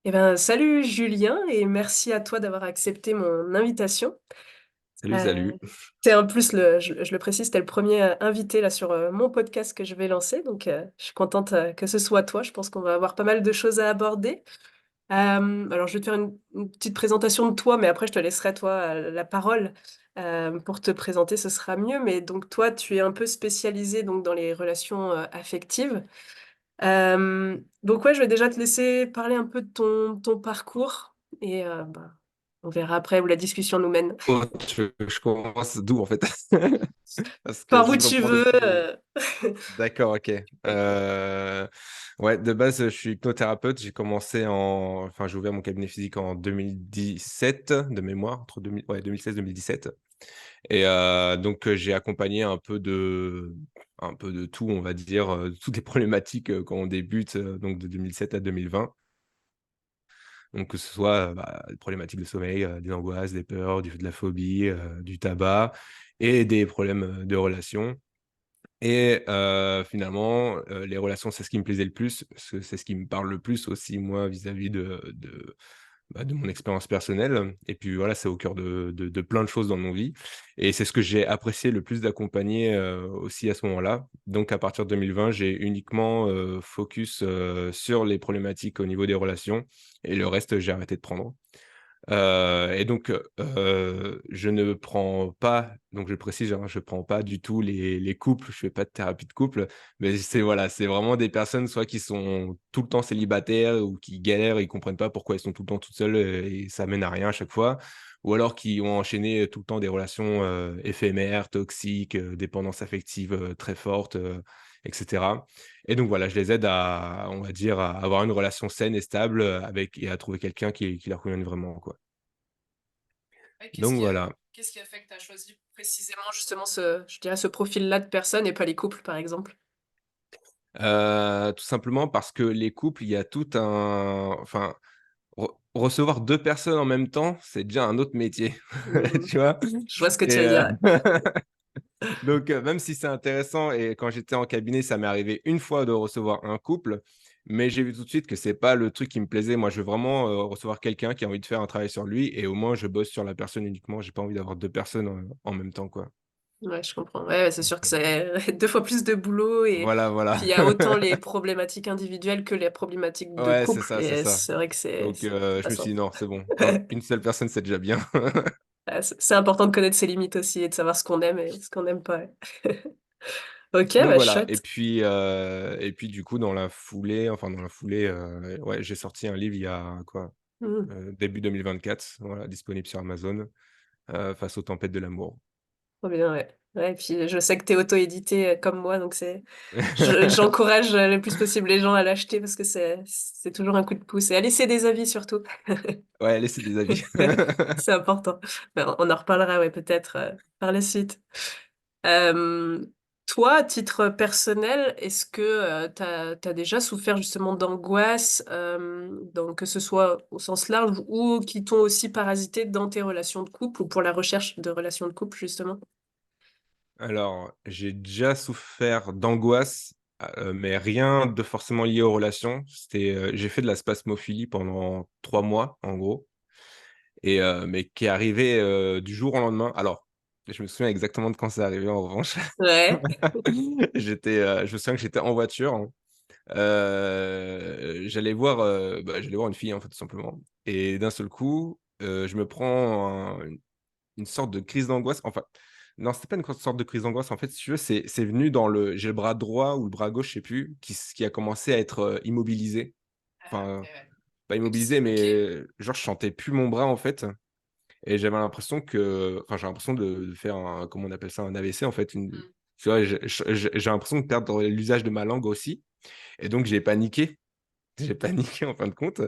Eh ben, salut Julien et merci à toi d'avoir accepté mon invitation. Salut, Euh, salut. T'es en plus je le précise, t'es le premier invité là sur mon podcast que je vais lancer, donc je suis contente que ce soit toi. Je pense qu'on va avoir pas mal de choses à aborder. Alors je vais te faire une petite présentation de toi, mais après je te laisserai toi la parole pour te présenter, ce sera mieux. Mais donc toi, tu es un peu spécialisé donc dans les relations affectives. Donc ouais, je vais déjà te laisser parler un peu de ton parcours et bah, on verra après où la discussion nous mène. Oh, tu veux que je commence d'où en fait? Parce que Par où si je tu reprends veux. depuis. D'accord, ok. Ouais, de base, je suis hypnothérapeute. Enfin, j'ai ouvert mon cabinet physique en 2017, de mémoire, entre 2000, ouais, 2016-2017. Et donc, j'ai accompagné un peu de tout, on va dire, toutes les problématiques quand on débute, donc de 2007 à 2020. Donc que ce soit, des problématiques de sommeil, des angoisses, des peurs, de la phobie, du tabac et des problèmes, de relations et finalement, les relations, c'est ce qui me plaisait le plus, parce que c'est ce qui me parle le plus aussi moi vis-à-vis de mon expérience personnelle et puis voilà, c'est au cœur de plein de choses dans nos vies et c'est ce que j'ai apprécié le plus d'accompagner, aussi à ce moment-là. Donc à partir de 2020, j'ai uniquement, focus, sur les problématiques au niveau des relations et le reste, j'ai arrêté de prendre. Et donc, je ne prends pas, donc je précise, hein, je prends pas du tout les couples, je fais pas de thérapie de couple, mais c'est voilà, c'est vraiment des personnes soit qui sont tout le temps célibataires ou qui galèrent, ils comprennent pas pourquoi ils sont tout le temps toutes seules, et ça mène à rien à chaque fois. Ou alors qui ont enchaîné tout le temps des relations, éphémères, toxiques, dépendance affective, très forte, et cetera. Et donc voilà, je les aide à, on va dire, à avoir une relation saine et stable, avec et à trouver quelqu'un qui leur convienne vraiment, quoi. Ouais, Donc voilà. qu'est-ce qui a fait que tu as choisi précisément justement je dirais ce profil-là de personne et pas les couples par exemple? Tout simplement parce que les couples, il y a tout un enfin, recevoir 2 personnes en même temps, c'est déjà un autre métier, Hmm, tu vois? je vois ce que tu Et veux dire. donc même si c'est intéressant et quand j'étais en cabinet, ça m'est arrivé une fois de recevoir un couple, mais j'ai vu tout de suite que c'est pas le truc qui me plaisait. Moi, je veux vraiment, recevoir quelqu'un qui a envie de faire un travail sur lui et au moins je bosse sur la personne uniquement. J'ai pas envie d'avoir 2 personnes, en même temps, quoi. Ouais, je comprends. Ouais, ouais, c'est Donc sûr que c'est deux fois plus de boulot et voilà, puis voilà. il y a autant les problématiques individuelles que les problématiques de Ouais, couple c'est et ça. c'est vrai que Donc c'est je pas me suis dit: simple. «Non, c'est bon, un une seule personne, c'est déjà bien». C'est important de connaître ses limites aussi et de savoir ce qu'on aime et ce qu'on n'aime pas. Ouais. Ok, Donc bah voilà chouette. et puis du coup dans la foulée, ouais, j'ai sorti un livre il y a quoi? Hmm, Début 2024, voilà, disponible sur Amazon, «Face aux tempêtes de l'amour». trop bien, ouais. Ouais, et puis je sais que t'es auto-édité comme moi, donc j'encourage le plus possible les gens à l'acheter parce que c'est toujours un coup de pouce et à laisser des avis surtout. Ouais, laissez des avis. C'est important. Ben, on en reparlera, ouais, peut-être par la suite. Euh, Toi, à titre personnel, est-ce que t'as déjà souffert justement d'angoisse, donc que ce soit au sens large ou qui t'ont aussi parasité dans tes relations de couple ou pour la recherche de relations de couple, justement? Alors, j'ai déjà souffert d'angoisse, mais rien de forcément lié aux relations. J'ai fait de la spasmophilie pendant 3 mois, en gros. Et mais qui est arrivé, du jour au lendemain. Alors, je me souviens exactement de quand c'est arrivé en revanche. Ouais. Je me souviens que j'étais en voiture, hein, j'allais voir une fille, en fait, tout simplement et d'un seul coup, je me prends une sorte de crise d'angoisse. Enfin, non, c'était pas une sorte de crise d'angoisse. En fait, si tu veux, c'est venu j'ai le bras droit ou le bras gauche, je sais plus, qui a commencé à être, immobilisé. Ah, ok, Enfin, ouais. pas immobilisé, Ok. mais genre, je sentais plus mon bras, en fait. Et j'avais l'impression j'ai l'impression de faire un, comment on appelle ça? Un AVC en fait, Hmm. tu vois? J'ai l'impression de perdre l'usage de ma langue aussi et donc j'ai paniqué. J'ai paniqué en fin de compte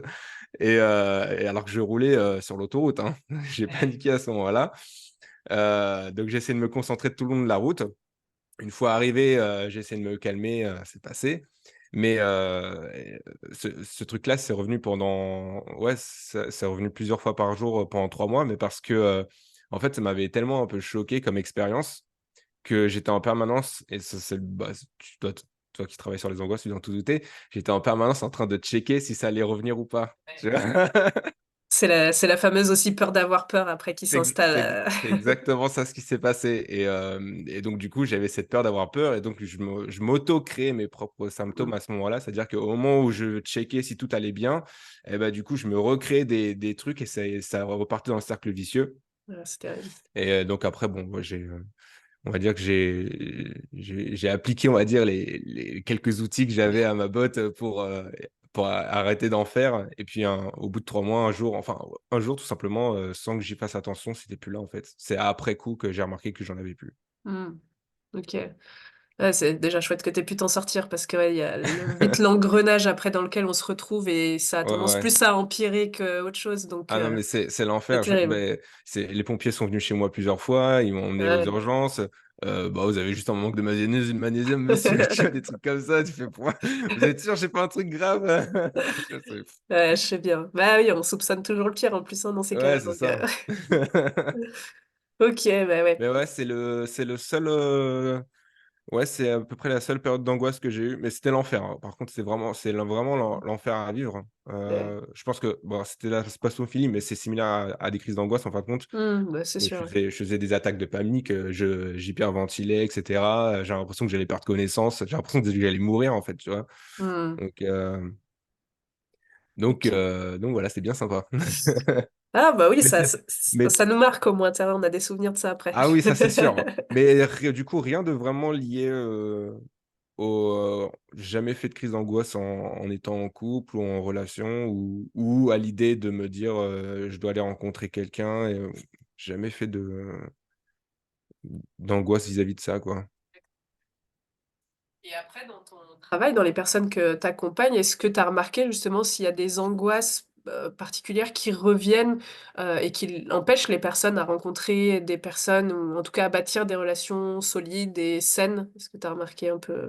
et alors que je roulais, sur l'autoroute, hein. J'ai Ouais. paniqué à ce moment-là, donc j'ai essayé de me concentrer tout le long de la route. Une fois arrivé, j'ai essayé de me calmer, c'est passé. Mais ce truc-là, c'est revenu pendant ouais, c'est revenu plusieurs fois par jour, pendant 3 mois, mais parce que, en fait, ça m'avait tellement un peu choqué comme expérience que j'étais en permanence et ça c'est tu dois toi qui travailles sur les angoisses, tu dois t'en douter, j'étais en permanence en train de checker si ça allait revenir ou pas, tu vois? C'est la fameuse aussi peur d'avoir peur après qui s'installe. C'est exactement ça ce qui s'est passé et donc du coup, j'avais cette peur d'avoir peur et donc je m'auto-créais mes propres symptômes Mmh. à ce moment-là. C'est-à-dire qu'au moment où je checkais si tout allait bien et bah, du coup, je me recréais des trucs et ça repartait dans le cercle vicieux Ouais, c'est terrible. et donc après bon, moi on va dire que j'ai appliqué, on va dire, les quelques outils que j'avais à ma botte, pour arrêter d'en faire et puis au bout de 3 mois, un jour tout simplement, sans que j'y fasse attention, c'était plus là, en fait. C'est après coup que j'ai remarqué que j'en avais plus. Mmh. OK. Ouais, c'est déjà chouette que tu aies pu t'en sortir parce que, ouais, il y a vite l'engrenage après dans lequel on se retrouve et ça a Ouais, tendance ouais. plus à empirer qu'autre chose donc Ah non, mais c'est c'est l'enfer. terrible. C'est les pompiers sont venus chez moi plusieurs fois, ils m'ont emmené aux Ouais. urgences. Bah, vous avez juste un manque de magnésium, monsieur, tu vois? Des trucs comme ça, tu fais: «Pourquoi? Vous êtes sûr, j'ai pas un truc grave?» Tu vois? C'est Ouais, je sais bien. Bah oui, on soupçonne toujours le pire en plus, hein, dans ces ouais, cas-là c'est donc ça. OK, bah ouais. Mais ouais, c'est le seul, ouais, c'est à peu près la seule période d'angoisse que j'ai eue, mais c'était l'enfer, hein. Par contre, vraiment l'enfer à vivre. Ouais. Je pense que bon, c'était la spasmophilie, mais c'est similaire à des crises d'angoisse en fin de compte. Bah, c'est sûr, ouais. Je faisais des attaques de panique, j'hyperventilais et cetera, j'avais l'impression que j'allais perdre connaissance, j'ai l'impression que j'allais mourir en fait, tu vois? Mmh. Donc OK. donc voilà, c'est bien sympa. Ah bah oui, Mais ça c'est ça ça mais ça nous marque au moins, tu vois? On a des souvenirs de ça après. ah oui, ça c'est sûr. Mais du coup, rien de vraiment lié, j'ai jamais fait de crise d'angoisse en étant en couple ou en relation ou à l'idée de me dire, «Je dois aller rencontrer quelqu'un» et jamais fait d'angoisse vis-à-vis de ça, quoi. Et après dans ton travail, dans les personnes que tu accompagnes, est-ce que tu as remarqué justement s'il y a des angoisses, particulières qui reviennent, et qui empêchent les personnes à rencontrer des personnes ou en tout cas à bâtir des relations solides et saines? Est-ce que tu as remarqué un peu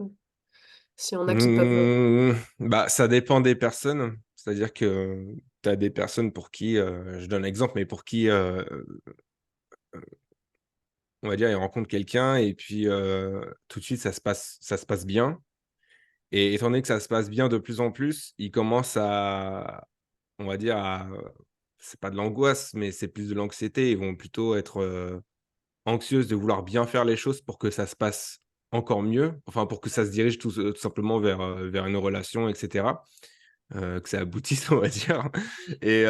s'il y en a qui peuvent, Bah, ça dépend des personnes. C'est-à-dire que tu as des personnes pour qui, je donne un exemple, mais pour qui, on va dire, ils rencontrent quelqu'un et puis, tout de suite ça se passe bien et étant donné que ça se passe bien de plus en plus, ils commencent à on va dire c'est pas de l'angoisse, mais c'est plus de l'anxiété. Ils vont plutôt être, anxieuses de vouloir bien faire les choses pour que ça se passe encore mieux, enfin pour que ça se dirige tout simplement vers une relation et cetera, que ça aboutisse, on va dire et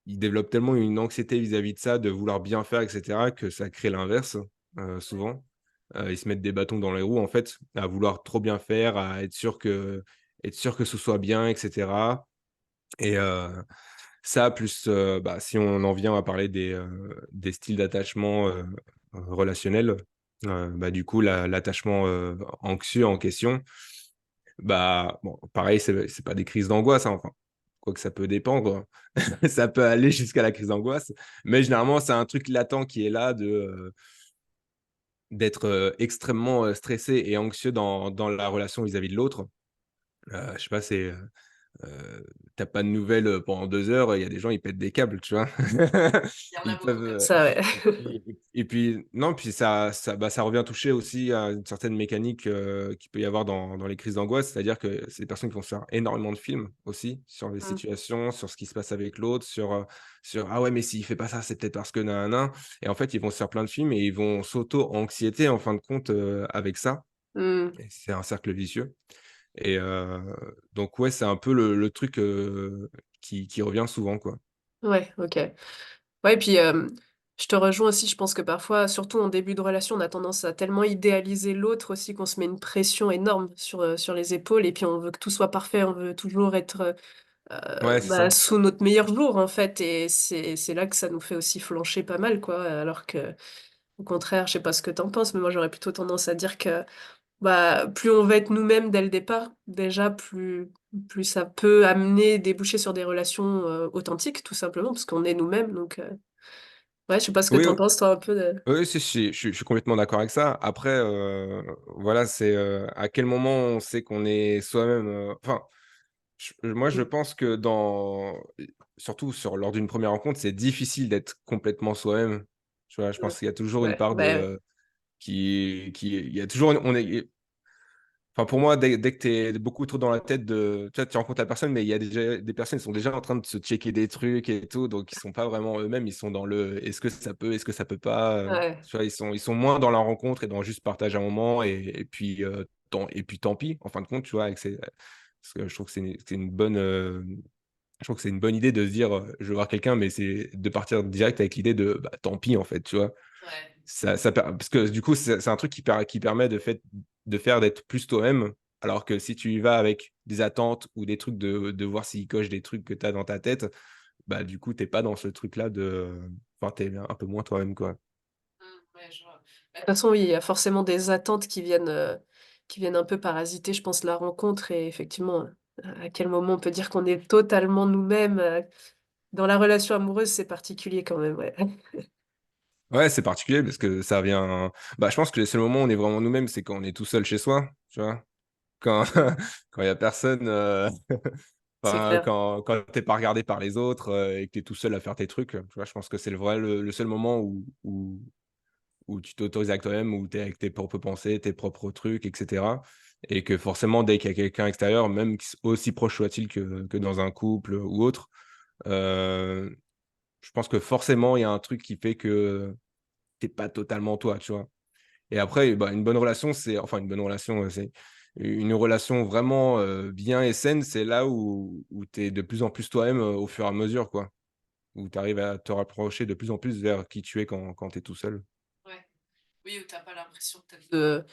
ils développent tellement une anxiété vis-à-vis de ça, de vouloir bien faire et cetera, que ça crée l'inverse, souvent. Ils se mettent des bâtons dans les roues, en fait, à vouloir trop bien faire, à être sûr que ce soit bien et cetera et ça plus, bah, si on en vient à parler des styles d'attachement, relationnels, bah, du coup l'attachement, anxieux en question, bah, bon pareil c'est pas des crises d'angoisse, hein, enfin, quoique ça peut dépendre. Ça peut aller jusqu'à la crise d'angoisse, mais généralement c'est un truc latent qui est là d'être, extrêmement, stressé et anxieux dans la relation vis-à-vis de l'autre. Je sais pas, tu pas de nouvelles, pendant 2 heures, il y a des gens, ils pètent des câbles, tu vois? il y en a Ils beaucoup peuvent, comme ça, ouais. et puis non, puis ça revient toucher aussi à une certaine mécanique, qu'il peut y avoir dans les crises d'angoisse. C'est-à-dire que c'est des personnes qui vont se faire énormément de films aussi, sur les Mmh. situations, sur ce qui se passe avec l'autre, sur: «Ah ouais, mais s'il fait pas ça, c'est peut-être parce que nin et en fait, ils vont se faire plein de films et ils vont s'auto-anxiéter en fin de compte, avec ça Mmh. et c'est un cercle vicieux. Et donc ouais, c'est un peu le truc, qui revient souvent, quoi. Ouais, OK. Ouais, et puis, je te rejoins aussi, je pense que parfois, surtout en début de relation, on a tendance à tellement idéaliser l'autre aussi qu'on se met une pression énorme sur les épaules et puis on veut que tout soit parfait, on veut toujours être, Ouais, c'est bah, ça. sous notre meilleur jour, en fait et c'est là que ça nous fait aussi flancher pas mal, quoi, alors que au contraire, je sais pas ce que tu en penses, mais moi, j'aurais plutôt tendance à dire que, bah, plus on va être nous-mêmes dès le départ, déjà, plus ça peut amener déboucher sur des relations, authentiques, tout simplement, parce qu'on est nous-mêmes donc ouais, je sais pas ce que Oui, tu en penses toi un peu de oui, si, je suis complètement d'accord avec ça. Après, voilà, c'est, à quel moment on sait qu'on est soi-même, enfin, moi, je mmh, pense que surtout lors d'une première rencontre, c'est difficile d'être complètement soi-même. Tu vois? Je mmh, pense qu'il y a toujours une ouais, part bah, ouais. de qui il y a toujours on est Enfin, pour moi, dès que tu es beaucoup trop dans la tête de. Tu vois, tu rencontres la personne, mais il y a déjà des personnes qui sont déjà en train de se checker des trucs et tout, donc ils sont pas vraiment eux-mêmes, ils sont dans le est-ce que ça peut, est-ce que ça peut pas. Ouais, Tu vois, ils sont moins dans la rencontre et dans juste partager un moment et puis tant pis, en fin de compte, tu vois, parce que je trouve que c'est une bonne. Je trouve que c'est une bonne idée de se dire je veux voir quelqu'un, mais c'est de partir direct avec l'idée de bah, tant pis, en fait, tu vois. ouais. Parce que du coup, c'est un truc qui permet de faire d'être plus toi-même. Alors que si tu y vas avec des attentes ou des trucs de voir s'il coche des trucs que tu as dans ta tête, bah du coup, t'es pas dans ce truc-là de. Enfin, t'es un peu moins toi-même, quoi. Ouais, je vois. Bah, de toute façon, oui, il y a forcément des attentes qui viennent un peu parasiter, je pense, la rencontre. Et effectivement, à quel moment on peut dire qu'on est totalement nous-mêmes dans la relation amoureuse, c'est particulier quand même, ouais. Ouais, c'est particulier parce que ça vient. Bah, je pense que le seul moment où on est vraiment nous-mêmes, c'est quand on est tout seul chez soi, tu vois. Quand quand il y a personne. C'est Enfin, clair. quand t'es pas regardé par les autres et que tu es tout seul à faire tes trucs, tu vois, je pense que c'est le seul moment où tu t'autorises avec toi-même, où tu es avec tes propres pensées, tes propres trucs, etc. Et que forcément, dès qu'il y a quelqu'un extérieur, même aussi proche soit-il que dans un couple ou autre, euh, je pense que forcément, il y a un truc qui fait que t'es pas totalement toi, tu vois. Et après, bah, une bonne relation, enfin une bonne relation, c'est une relation vraiment bien et saine, c'est là où tu es de plus en plus toi-même au fur et à mesure, quoi. Où tu arrives à te rapprocher de plus en plus vers qui tu es quand tu es tout seul. Ouais. Oui, où t'as pas l'impression peut-être de,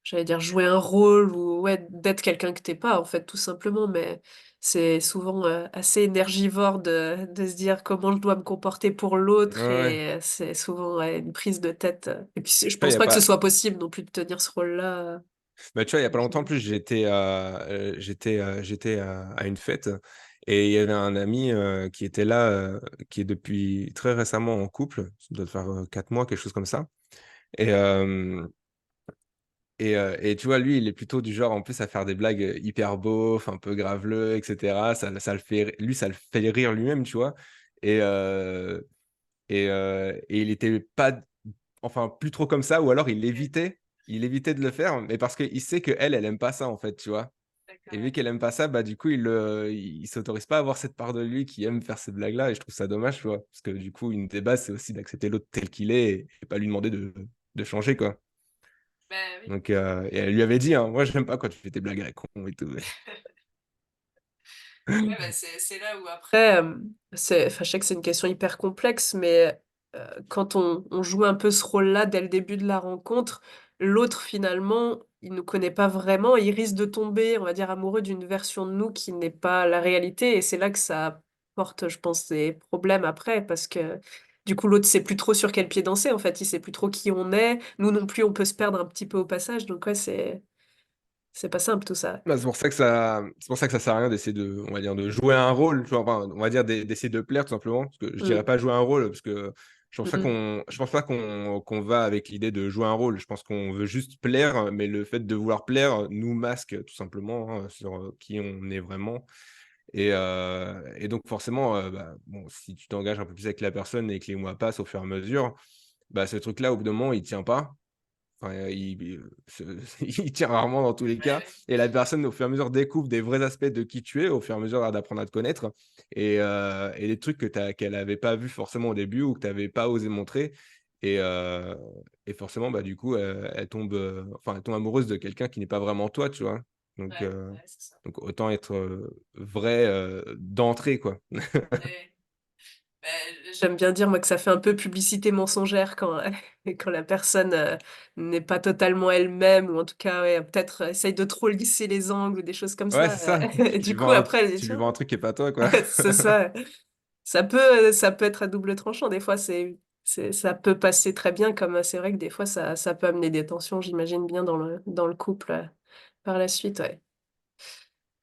j'allais dire, jouer un rôle ou ouais, d'être quelqu'un que t'es pas, en fait, tout simplement. Mais c'est souvent assez énergivore de se dire comment je dois me comporter pour Ouais, l'autre. ouais. Et c'est souvent ouais, une prise de tête. Et puis je Tu vois, il y pense a pas que ce pas. soit possible non plus de tenir ce rôle-là. Bah, tu vois, il y a pas longtemps, en Tranquillement. plus, j'étais à une fête et il y avait un ami qui était là, qui est depuis très récemment en couple, ça doit faire 4 mois, quelque chose comme ça. Et, et tu vois, lui, il est plutôt du genre, en plus, à faire des blagues hyper beaufs, un peu graveleux, etc. Ça le fait rire lui-même, tu vois. Et, et il était pas, enfin, plus trop comme ça, ou alors il évitait de le faire, mais parce qu'il sait que elle aime pas ça, en fait, tu vois. Et vu qu'elle aime pas ça, bah, du coup, il s'autorise pas à avoir cette part de lui qui aime faire ces blagues-là, et je trouve ça dommage, tu vois. Parce que du coup, une des bases, c'est aussi d'accepter l'autre tel qu'il est et pas lui demander de changer, quoi. Ben oui. Donc, et elle lui avait dit, hein, moi, j'aime pas quand tu fais tes blagues à con et tout. Ouais, bah, c'est là où après, enfin, je sais que c'est une question hyper complexe, mais quand on joue un peu ce rôle-là dès le début de la rencontre, l'autre finalement, il nous connaît pas vraiment, il risque de tomber, on va dire, amoureux d'une version de nous qui n'est pas la réalité, et c'est là que ça porte, je pense, des problèmes après, parce que du coup, l'autre sait plus trop sur quel pied danser, en fait, il sait plus trop qui on est, nous non plus, on peut se perdre un petit peu au passage, donc ouais, c'est pas simple tout ça. Bah, c'est pour ça que ça sert à rien d'essayer on va dire, de jouer un rôle, tu vois, enfin, on va dire d'essayer de plaire tout simplement, parce que je dirais Mm. pas jouer un rôle, parce que Mm. je pense pas qu'on va avec l'idée de jouer un rôle. Je pense qu'on veut juste plaire, mais le fait de vouloir plaire nous masque tout simplement sur qui on est vraiment. Et donc forcément, bah, bon, si tu t'engages un peu plus avec la personne et que les mois passent au fur et à mesure, bah, ce truc-là, au bout d'un moment, il tient pas. Enfin, il tient rarement dans tous les cas. Et la personne, au fur et à mesure, découvre des vrais aspects de qui tu es, au fur et à mesure d'apprendre à te connaître. Et des trucs qu'elle n'avait pas vu forcément au début ou que tu n'avais pas osé montrer. Et, euh, et forcément, bah, du coup, elle tombe amoureuse de quelqu'un qui n'est pas vraiment toi, tu vois. Donc, Ouais, ouais, c'est ça. donc autant être vrai d'entrée, quoi. Ouais. J'aime bien dire moi que ça fait un peu publicité mensongère quand, quand la personne n'est pas totalement elle-même ou en tout cas ouais, peut-être essaye de trop lisser les angles ou des choses comme Ouais, ça. c'est ça. Et du coup après elle dit Tu lui tiens, vends un truc qui n'est pas toi, quoi. c'est ça. Ça peut être à double tranchant. Des fois ça peut passer très bien comme c'est vrai que des fois ça peut amener des tensions j'imagine bien dans le couple par la suite. Ouais.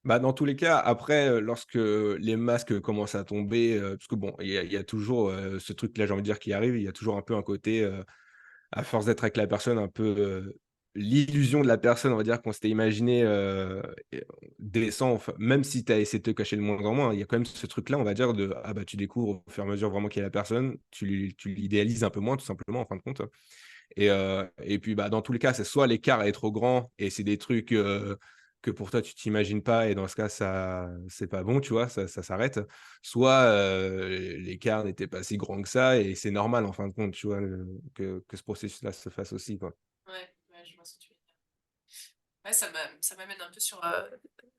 Bah, dans tous les cas, après, lorsque les masques commencent à tomber, parce que bon, il y a toujours, ce truc-là, j'ai envie de dire, qui arrive. Il y a toujours un peu un côté, à force d'être avec la personne, un peu, l'illusion de la personne, on va dire, qu'on s'était imaginé, et descend, enfin, même si tu as essayé de te cacher le moins en moins, il y a quand même ce truc-là, on va dire, de ah bah, tu découvres au fur et à mesure vraiment qui est la personne, tu l'idéalises un peu moins, tout simplement, en fin de compte. Et puis, bah, dans tous les cas, c'est soit l'écart est trop grand et c'est des trucs, que pour toi, tu t'imagines pas et dans ce cas, ça c'est pas bon, tu vois? Ça s'arrête. Soit, l'écart n'était pas si grand que ça et c'est normal en fin de compte, tu vois? Que ce processus-là se fasse aussi, quoi. Ouais, ouais, je vois ce que tu veux dire. Ouais, ça m'amène un peu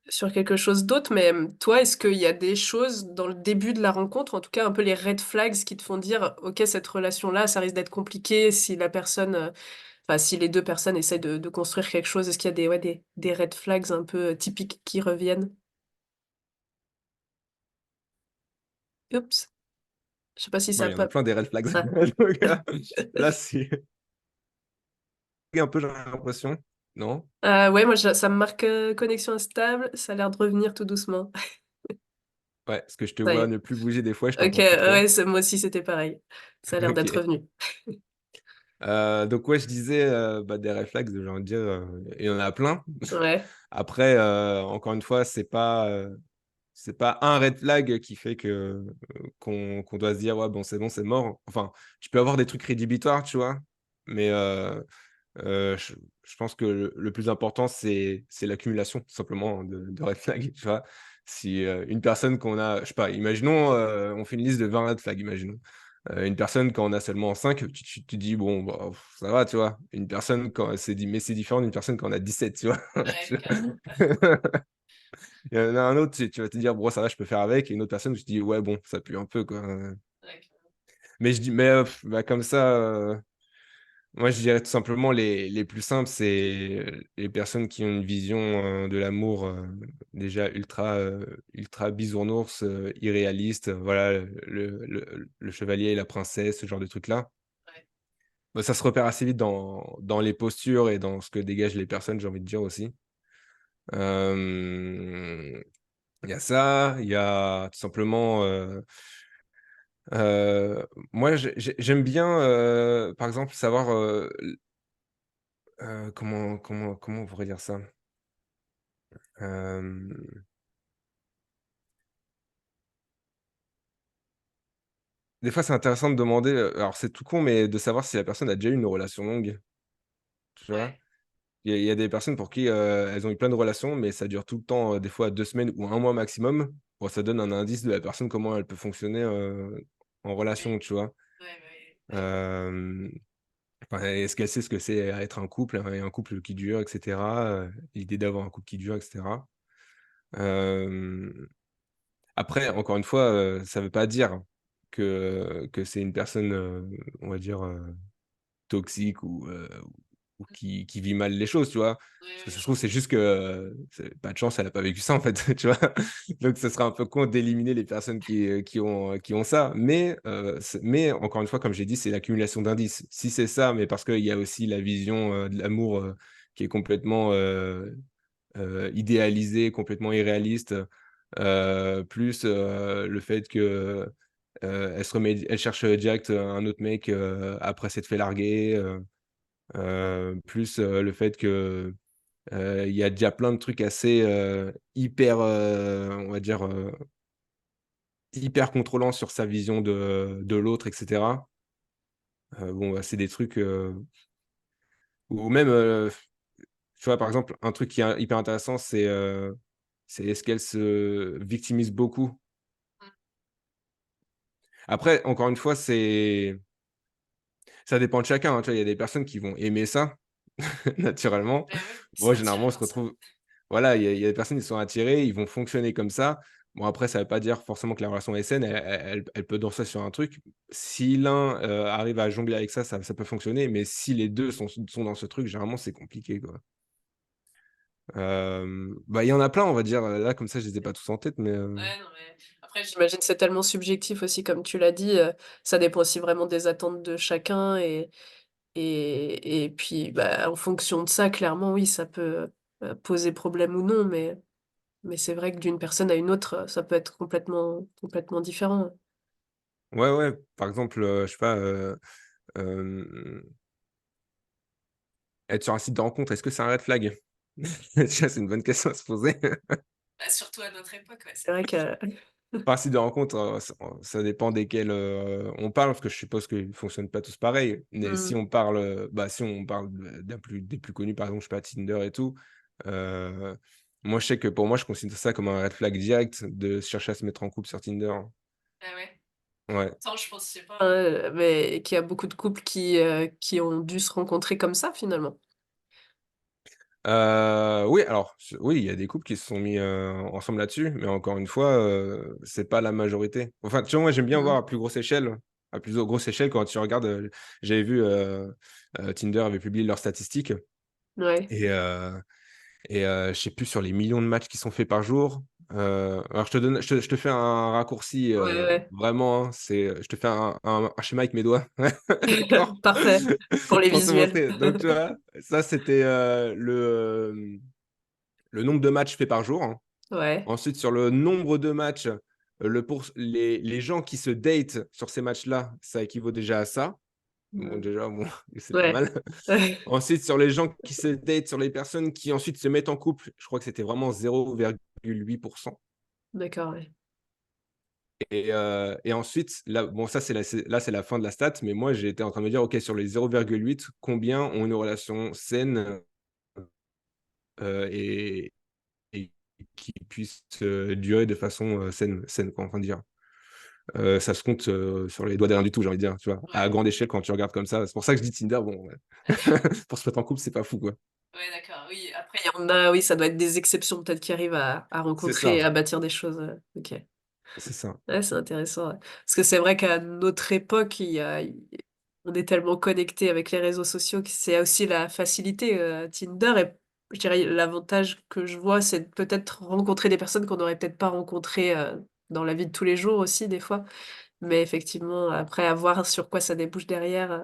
sur quelque chose d'autre, mais toi, est-ce qu'il y a des choses dans le début de la rencontre, en tout cas un peu les red flags qui te font dire, OK, cette relation-là, ça risque d'être compliqué si la personne, enfin, si les deux personnes essayent de construire quelque chose, est-ce qu'il y a ouais, des red flags un peu typiques qui reviennent? Oups, je sais pas si ça Ouais, a il y en a pas... plein des red flags. Ah. Donc, là, c'est un peu, j'ai l'impression, non? Ouais, moi, ça me marque connexion instable, ça a l'air de revenir tout doucement. Ouais, parce que je te Ça y vois est. ne plus bouger des fois, je OK, t'entends plus trop. ouais, moi aussi c'était pareil. Ça a l'air d'être OK. revenu. Donc ouais, je disais, bah, des réflexes, j'ai envie de dire, il y en a plein. Ouais, Après, encore une fois, c'est pas un red flag qui fait que, qu'on doit se dire: «Ouais, bon, c'est mort». Enfin, tu peux avoir des trucs rédhibitoires, tu vois? Mais, je pense que le plus important, c'est l'accumulation tout simplement de red flags, tu vois? Si, une personne qu'on a je sais pas, imaginons, on fait une liste de 20 red flags, imaginons. Une personne quand on a seulement 5, tu te dis: «Bon, bah, ça va», tu vois? Une personne quand c'est différent d'une personne quand on a 17, tu vois? ouais, Tu carrément. Il y en a un autre, tu vas te dire: «Bon, ça va, je peux faire avec» et une autre personne, tu te dis: «Ouais, bon, ça pue un peu, quoi», Ouais, mais je dis mais, bah, comme ça, moi, je dirais tout simplement les plus simples, c'est, les personnes qui ont une vision, de l'amour, déjà ultra bisounours, irréaliste, voilà, le chevalier et la princesse, ce genre de trucs-là. ouais. Bah, ça se repère assez vite dans les postures et dans ce que dégagent les personnes, j'ai envie de dire aussi. Hem, il y a ça, il y a tout simplement, moi j'aime bien, par exemple savoir, comment on pourrait dire ça? Hem, des fois, c'est intéressant de demander, alors c'est tout con, mais de savoir si la personne a déjà eu une relation longue, tu vois? Ouais, Il y a des personnes pour qui, elles ont eu plein de relations, mais ça dure tout le temps, des fois 2 semaines ou un mois maximum. Bon, ça donne un indice de la personne, comment elle peut fonctionner, en relation, oui. tu vois? Ouais, ouais, ouais. Hem, enfin, est-ce qu'elle sait ce que c'est être un couple, et un couple qui dure et cetera, l'idée d'avoir un couple qui dure et cetera. Hem Après, encore une fois, ça veut pas dire que c'est une personne, on va dire, toxique ou qui vit mal les choses, tu vois? Oui, Parce que oui, ça se je trouve, vois. c'est juste que, c'est pas de chance, elle a pas vécu ça, en fait, tu vois? Donc ce serait un peu con d'éliminer les personnes qui ont ça, mais encore une fois, comme j'ai dit, c'est l'accumulation d'indices. Si c'est ça, mais parce qu'il y a aussi la vision, de l'amour, qui est complètement, idéalisée, complètement irréaliste, plus, le fait que, elle cherche, direct, un autre mec, après s'être fait larguer, plus, le fait que, il y a déjà plein de trucs assez, hyper, on va dire, hyper contrôlants sur sa vision de l'autre et cetera. Bon, bah, c'est des trucs, ou même, tu vois, par exemple, un truc qui est hyper intéressant, c'est est-ce qu'elle se victimise beaucoup? Mmh. Après, encore une fois, ça dépend de chacun, hein, tu vois? Il y a des personnes qui vont aimer ça, naturellement. Beh, oui, ils sont Moi, attirés généralement, on se par ça. retrouve voilà, il y a des personnes qui sont attirées, ils vont fonctionner comme ça. Bon, après, ça veut pas dire forcément que la relation est saine, elle peut danser sur un truc. Si l'un, arrive à jongler avec ça, ça peut fonctionner, mais si les 2 sont dans ce truc, généralement, c'est compliqué, quoi. Bah, il y en a plein, on va dire, là, comme ça, je les ai pas tous en tête, mais Ouais, non, mais après, j'imagine que c'est tellement subjectif aussi, comme tu l'as dit, ça dépend aussi vraiment des attentes de chacun et puis, bah, en fonction de ça, clairement, oui, ça peut, poser problème ou non, mais c'est vrai que d'une personne à une autre, ça peut être complètement différent. ouais, ouais, par exemple, je sais pas, hem, être sur un site de rencontre, est-ce que c'est un red flag? Tu vois, c'est une bonne question à se poser. Bah, surtout à notre époque, ouais, c'est vrai que Par site de rencontre, ça dépend desquels on parle, parce que je suppose qu'ils ne fonctionnent pas tous pareil. Mais si Mmh. on parle, si on parle des plus connus, par exemple, je sais pas, Tinder et tout, euh, moi, je sais que pour moi, je considère ça comme un red flag direct de chercher à se mettre en couple sur Tinder. Ah ouais? Ouais. Ça, je pense, je sais pas, mais qu'il y a beaucoup de couples qui ont dû se rencontrer comme ça, finalement. Oui, alors, oui, il y a des couples qui se sont mis ensemble là-dessus, mais encore une fois, c'est pas la majorité. Enfin, tu vois, moi, j'aime bien voir Mmh. à plus grosse échelle. À plus grosse échelle, quand tu regardes, j'avais vu Tinder avait publié leurs statistiques Ouais. et, je sais plus sur les millions de matchs qui sont faits par jour. Alors, je te fais un raccourci Ouais, ouais. vraiment, hein, je te fais un schéma avec mes doigts, d'accord? Parfait. Pour les Pour te visuels. montrer. Donc, tu vois, ça, c'était le nombre de matchs faits par jour, hein. Ouais. Ensuite, sur le nombre de matchs, les gens qui se datent sur ces matchs-là, ça équivaut déjà à ça. Bon, Mmh. déjà, bon, c'est pas Ouais. mal. Ouais. Ensuite, sur les gens qui se datent, sur les personnes qui ensuite se mettent en couple, je crois que c'était vraiment 0,8%. D'accord, ouais. Et ensuite, là, bon, ça, c'est la fin de la stat, mais moi, j'ai été en train de me dire, OK, sur les 0,8, combien ont une relation saine et qui puisse durer de façon saine, quoi, enfin dire. Ça se compte sur les doigts derrière du tout, j'ai envie de dire, tu vois. À Ouais. grande échelle, quand tu regardes comme ça. C'est pour ça que je dis Tinder, bon, ouais. Pour se mettre en couple, c'est pas fou, quoi. Ouais, d'accord. Oui, après, il y en a, oui, ça doit être des exceptions peut-être qui arrivent à C'est rencontrer et ça, à bâtir des choses. Ok. c'est ça. Ouais, c'est intéressant. Ouais. Parce que c'est vrai qu'à notre époque, on est tellement connecté avec les réseaux sociaux que c'est aussi la facilité. Tinder, et je dirais l'avantage que je vois, c'est de peut-être rencontrer des personnes qu'on n'aurait peut-être pas rencontrées dans la vie de tous les jours aussi, des fois. Mais effectivement, après, à voir sur quoi ça débouche derrière,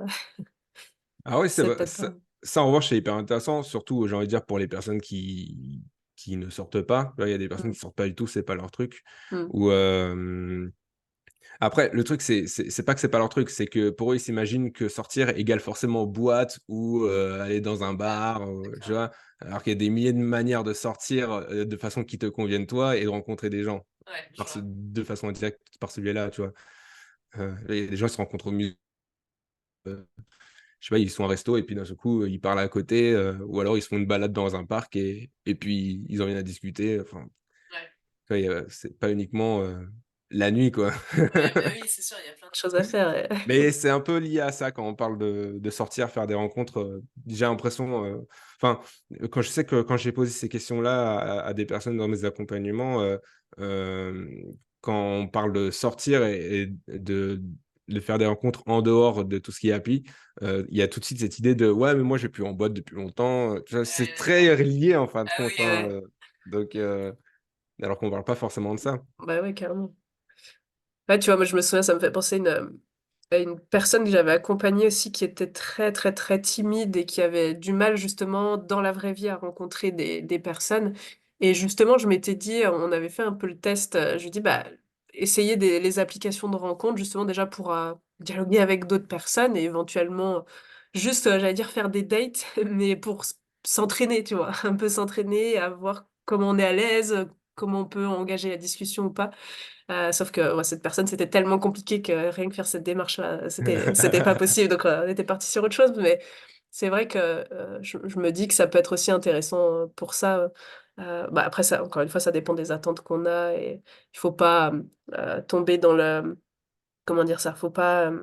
Ah oui, c'est peut-être pas. ça, en revanche, c'est hyper intéressant, surtout, j'ai envie de dire, pour les personnes qui ne sortent pas. Là, il y a des personnes Mm. qui sortent pas du tout, c'est pas leur truc. Mm. Ou, après, le truc, c'est pas que c'est pas leur truc, c'est que pour eux, ils s'imaginent que sortir égale forcément boîte ou aller dans un Ah, bar, tu d'accord. vois? Alors qu'il y a des milliers de manières de sortir de façon qui te conviennent toi et de rencontrer des gens Ouais, je vois. de façon indirecte par celui-là, tu vois? Les gens ils se rencontrent au musée, je sais pas, ils sont au resto et puis d'un seul coup, ils parlent à côté, ou alors ils se font une balade dans un parc et puis ils ont rien à discuter. Enfin, Ouais. tu vois, c'est pas uniquement la nuit, quoi. Ouais, bah oui, c'est sûr, il y a plein de choses à faire. Mais c'est un peu lié à ça quand on parle de sortir, faire des rencontres. J'ai l'impression, enfin, quand je sais que quand j'ai posé ces questions-là à des personnes dans mes accompagnements, euh, quand on parle de sortir et de faire des rencontres en dehors de tout ce qui est appli, il y a tout de suite cette idée de ouais, mais moi j'ai plus en boîte depuis longtemps. Tu vois, c'est D'accord. très lié en fin de Ah oui, compte, hein, ouais. donc, alors qu'on parle pas forcément de ça. Bah ouais, carrément. Ouais, tu vois, moi je me souviens, ça me fait penser à une personne que j'avais accompagnée aussi qui était très très très timide et qui avait du mal justement dans la vraie vie à rencontrer des personnes. Et justement, je m'étais dit, on avait fait un peu le test, je lui dis, bah, essayez les applications de rencontre justement déjà pour dialoguer avec d'autres personnes et éventuellement juste, j'allais dire, faire des dates, mais pour s'entraîner, tu vois, un peu s'entraîner, à voir comment on est à l'aise, comment on peut engager la discussion ou pas. Sauf que ouais, cette personne, c'était tellement compliqué que rien que faire cette démarche-là, c'était pas possible. Donc, on était parti sur autre chose. Mais c'est vrai que je me dis que ça peut être aussi intéressant pour ça. Bah, après, ça, encore une fois, ça dépend des attentes qu'on a et il faut pas tomber dans le, comment dire ça, faut pas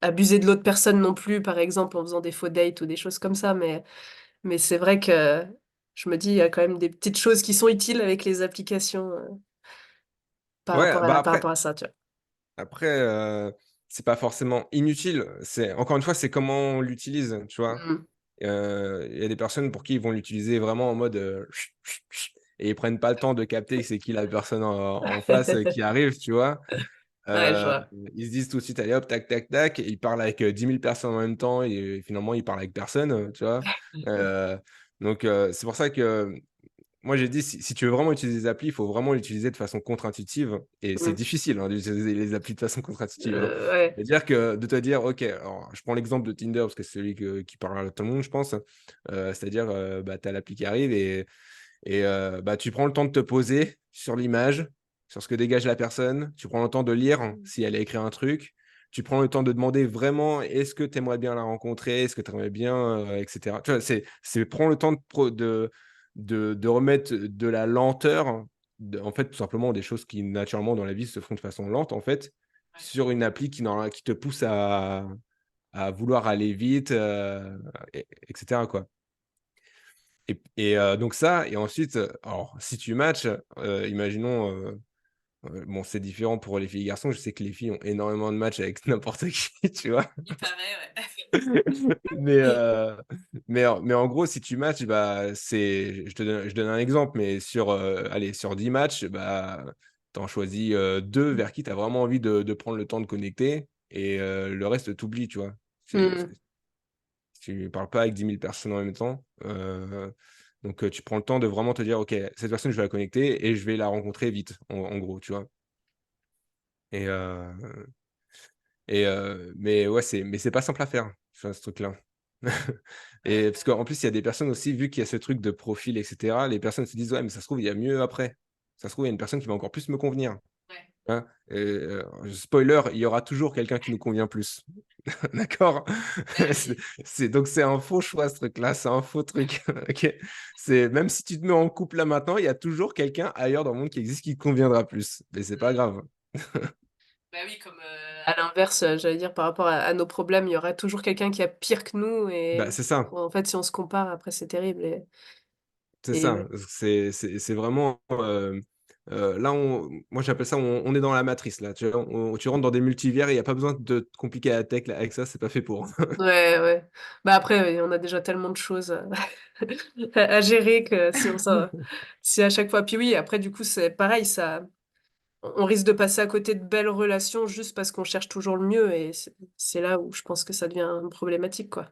abuser de l'autre personne non plus, par exemple, en faisant des faux dates ou des choses comme ça. Mais c'est vrai que je me dis, il y a quand même des petites choses qui sont utiles avec les applications Ouais, bah par après, rapport à ça, tu vois. Après, c'est pas forcément inutile. C'est encore une fois, c'est comment on l'utilise, tu vois? Mm. Il y a des personnes pour qui ils vont l'utiliser vraiment en mode, et ils prennent pas le temps de capter c'est qui la personne en face, qui arrive, tu vois? Ouais, je Heu, vois. Ils se disent tout de suite: «Allez hop, tac, tac, tac», et ils parlent avec, 10 000 personnes en même temps et finalement ils parlent avec personne, tu vois? Heu, donc c'est pour ça que moi, j'ai dit, si tu veux vraiment utiliser des applis, il faut vraiment l'utiliser de façon contre-intuitive et c'est Mm. difficile, hein, d'utiliser les applis de façon contre-intuitive, hein. Ouais. C'est-à-dire que de te dire: «OK», alors je prends l'exemple de Tinder parce que c'est celui qui parle à tout le monde, je pense. C'est-à-dire, bah, tu as l'appli qui arrive et bah, tu prends le temps de te poser sur l'image, sur ce que dégage la personne, tu prends le temps de lire Mmh. si elle a écrit un truc, tu prends le temps de demander vraiment: «Est-ce que tu aimerais bien la rencontrer? Est-ce que tu aimerais bien, et cetera?» Tu vois? C'est prends le temps de remettre de la lenteur, en fait, tout simplement des choses qui naturellement dans la vie se font de façon lente, en fait, Ouais. sur une appli qui te pousse à vouloir aller vite, et cetera, quoi. Donc ça et ensuite, alors si tu matches, imaginons, bon, c'est différent pour les filles et garçons. Je sais que les filles ont énormément de matchs avec n'importe qui, tu vois? Il paraît, ouais. Mais, mais en gros, si tu matches, bah, je donne un exemple, mais sur, allez, sur 10 matchs, bah, tu en choisis, 2 vers qui tu as vraiment envie de prendre le temps de connecter et le reste, tu oublies, tu vois? Mmh. Tu parles pas avec 10 000 personnes en même temps, donc tu prends le temps de vraiment te dire: «OK, cette personne, je vais la connecter et je vais la rencontrer vite», en gros, tu vois? Et mais ouais, c'est pas simple à faire, tu vois, ce truc-là. Et parce qu'en plus, il y a des personnes aussi, vu qu'il y a ce truc de profil et cetera, les personnes se disent: «Ouais, mais ça se trouve, il y a mieux après. Ça se trouve, il y a une personne qui va encore plus me convenir». Ouais. Hein? Spoiler, il y aura toujours quelqu'un qui nous convient plus. D'accord? Bah C'est oui. c'est un faux choix ce truc-là, c'est un faux truc, OK? C'est même si tu te mets en couple là maintenant, il y a toujours quelqu'un ailleurs dans le monde qui existe qui te conviendra plus, mais c'est pas Mmh. grave. Bah oui, comme, À l'inverse, j'allais dire par rapport à nos problèmes, il y aura toujours quelqu'un qui a pire que nous Bah, et c'est ça, en fait, si on se compare après, c'est terrible c'est et ça. ouais. C'est vraiment, là moi j'appelle ça on est dans la matrice là, tu vois? Tu rentres dans des multivers et il y a pas besoin de te compliquer la tête là avec ça, c'est pas fait pour. Ouais, ouais. Bah, après, on a déjà tellement de choses, à gérer que si à chaque fois puis oui, après du coup, c'est pareil, ça on risque de passer à côté de belles relations juste parce qu'on cherche toujours le mieux et c'est là où je pense que ça devient problématique, quoi.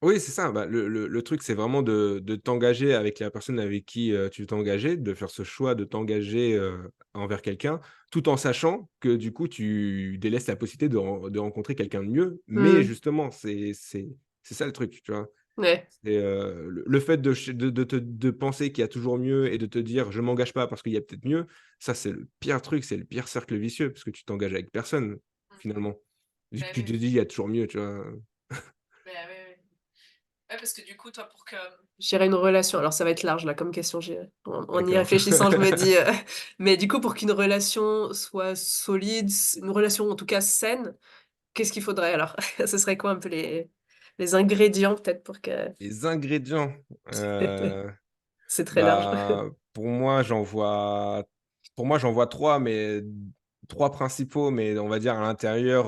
Oui, c'est ça. Bah, le truc, c'est vraiment de t'engager avec la personne avec qui, tu veux t'engager, de faire ce choix de t'engager, envers quelqu'un, tout en sachant que du coup, tu délaisses la possibilité de rencontrer quelqu'un de mieux. Mais Mmh. justement, c'est ça le truc, tu vois? Ouais. C'est, le fait de penser qu'il y a toujours mieux et de te dire: «Je m'engage pas parce qu'il y a peut-être mieux», ça, c'est le pire truc, c'est le pire cercle vicieux parce que tu t'engages avec personne, mmh. finalement. Vu Bah que tu oui, te oui. dis: «Il y a toujours mieux», tu vois? Bah ouais, ouais. Ouais, parce que du coup, toi, pour que Gérer une relation, alors ça va être large là comme question, en y D'accord. réfléchissant, je me dis, mais du coup pour qu'une relation soit solide, une relation en tout cas saine, qu'est-ce qu'il faudrait alors? Ce serait quoi un peu les ingrédients peut-être pour que Les ingrédients, c'est très large. bah, pour moi, j'en vois 3, mais 3 principaux, mais on va dire à l'intérieur,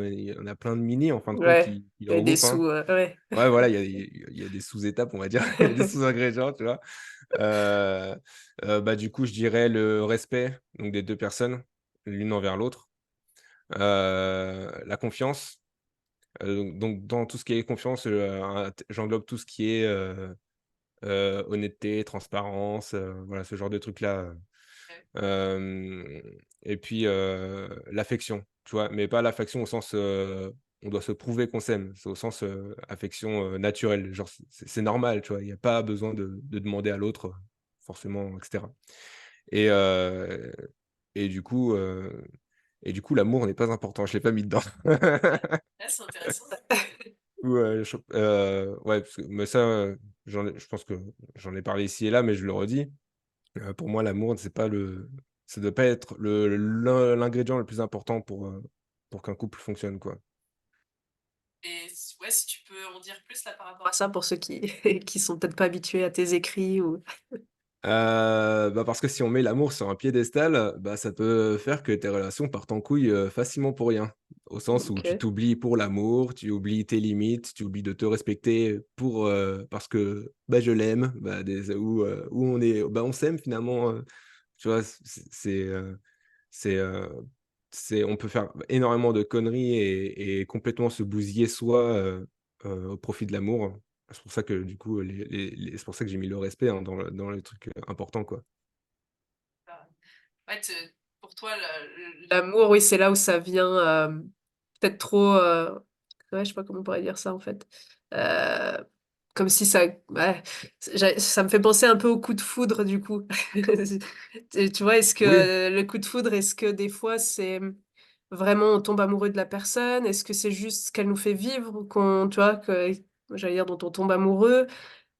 il y en a plein de mini en fin de compte Ouais, qui il y a des regroupent, hein. sous, ouais. Ouais, voilà, il y a des sous-étapes, on va dire, il y a des sous-ingrédients, tu vois? Heu bah, du coup, je dirais le respect, donc des 2 personnes, l'une envers l'autre, la confiance, donc dans tout ce qui est confiance, j'englobe tout ce qui est, honnêteté, transparence, voilà, ce genre de trucs-là, ouais, et puis, l'affection, tu vois? Mais pas l'affection au sens, on doit se prouver qu'on s'aime. C'est au sens, affection, naturelle, genre c'est normal, tu vois? Il y a pas besoin de demander à l'autre, forcément et cetera et heu et du coup, l'amour n'est pas important, je l'ai pas mis dedans. ouais. Ouais, c'est intéressant. Ouais, ouais, parce que mais ça, je pense que j'en ai parlé ici et là, mais je le redis. Pour moi, l'amour, c'est pas le ça doit pas être l'ingrédient le plus important pour qu'un couple fonctionne, quoi. Et ouais, si tu peux en dire plus là par rapport À à ça? ça pour ceux qui qui sont peut-être pas habitués à tes écrits ou Bah, parce que si on met l'amour sur un piédestal, bah, ça peut faire que tes relations partent en couille, facilement pour rien. Au sens où tu OK. t'oublies pour l'amour, tu oublies tes limites, tu oublies de te respecter parce que, bah, je l'aime, bah, où on est bah, on s'aime finalement, tu vois? C'est, on peut faire énormément de conneries et complètement se bousiller soi, au profit de l'amour. C'est pour ça que du coup, c'est pour ça que j'ai mis le respect, hein, dans le truc, important, quoi. Bah, ouais, te pour toi, L'amour, oui, c'est là où ça vient, peut-être trop, ouais, je sais pas comment on pourrait dire ça en fait. Heu comme si ça, ouais, ça me fait penser un peu au coup de foudre du coup. Tu vois, est-ce Oui, que le coup de foudre, est-ce que des fois c'est vraiment on tombe amoureux de la personne? Est-ce que c'est juste ce qu'elle nous fait vivre, qu'on, tu vois, que j'allais dire dont on tombe amoureux?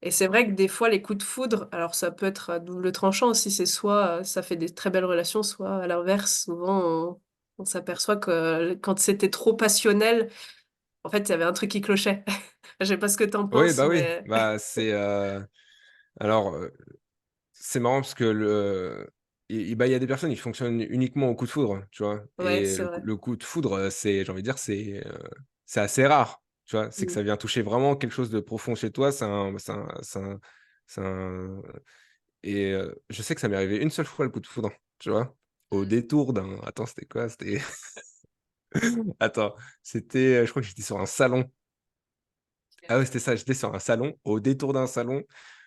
Et c'est vrai que des fois les coups de foudre, alors ça peut être à double tranchant aussi, c'est soit ça fait des très belles relations, soit à l'inverse, souvent on s'aperçoit que quand c'était trop passionnel, en fait il y avait un truc qui clochait. Je sais pas ce que t'en oui, penses, bah oui. mais Bah, alors, c'est marrant parce que bah, il y a des personnes, ils fonctionnent uniquement au coup de foudre, tu vois? ouais, Et c'est vrai. le coup de foudre, j'ai envie de dire, c'est assez rare, tu vois? C'est que Mm. ça vient toucher vraiment quelque chose de profond chez toi. C'est un et je sais que ça m'est arrivé une seule fois le coup de foudre, tu vois? Au Mm. détour d'un attends, c'était quoi? C'était attends, c'était, je crois que j'étais sur un salon. Ah ouais, c'était ça, j'étais sur un salon, au détour d'un salon,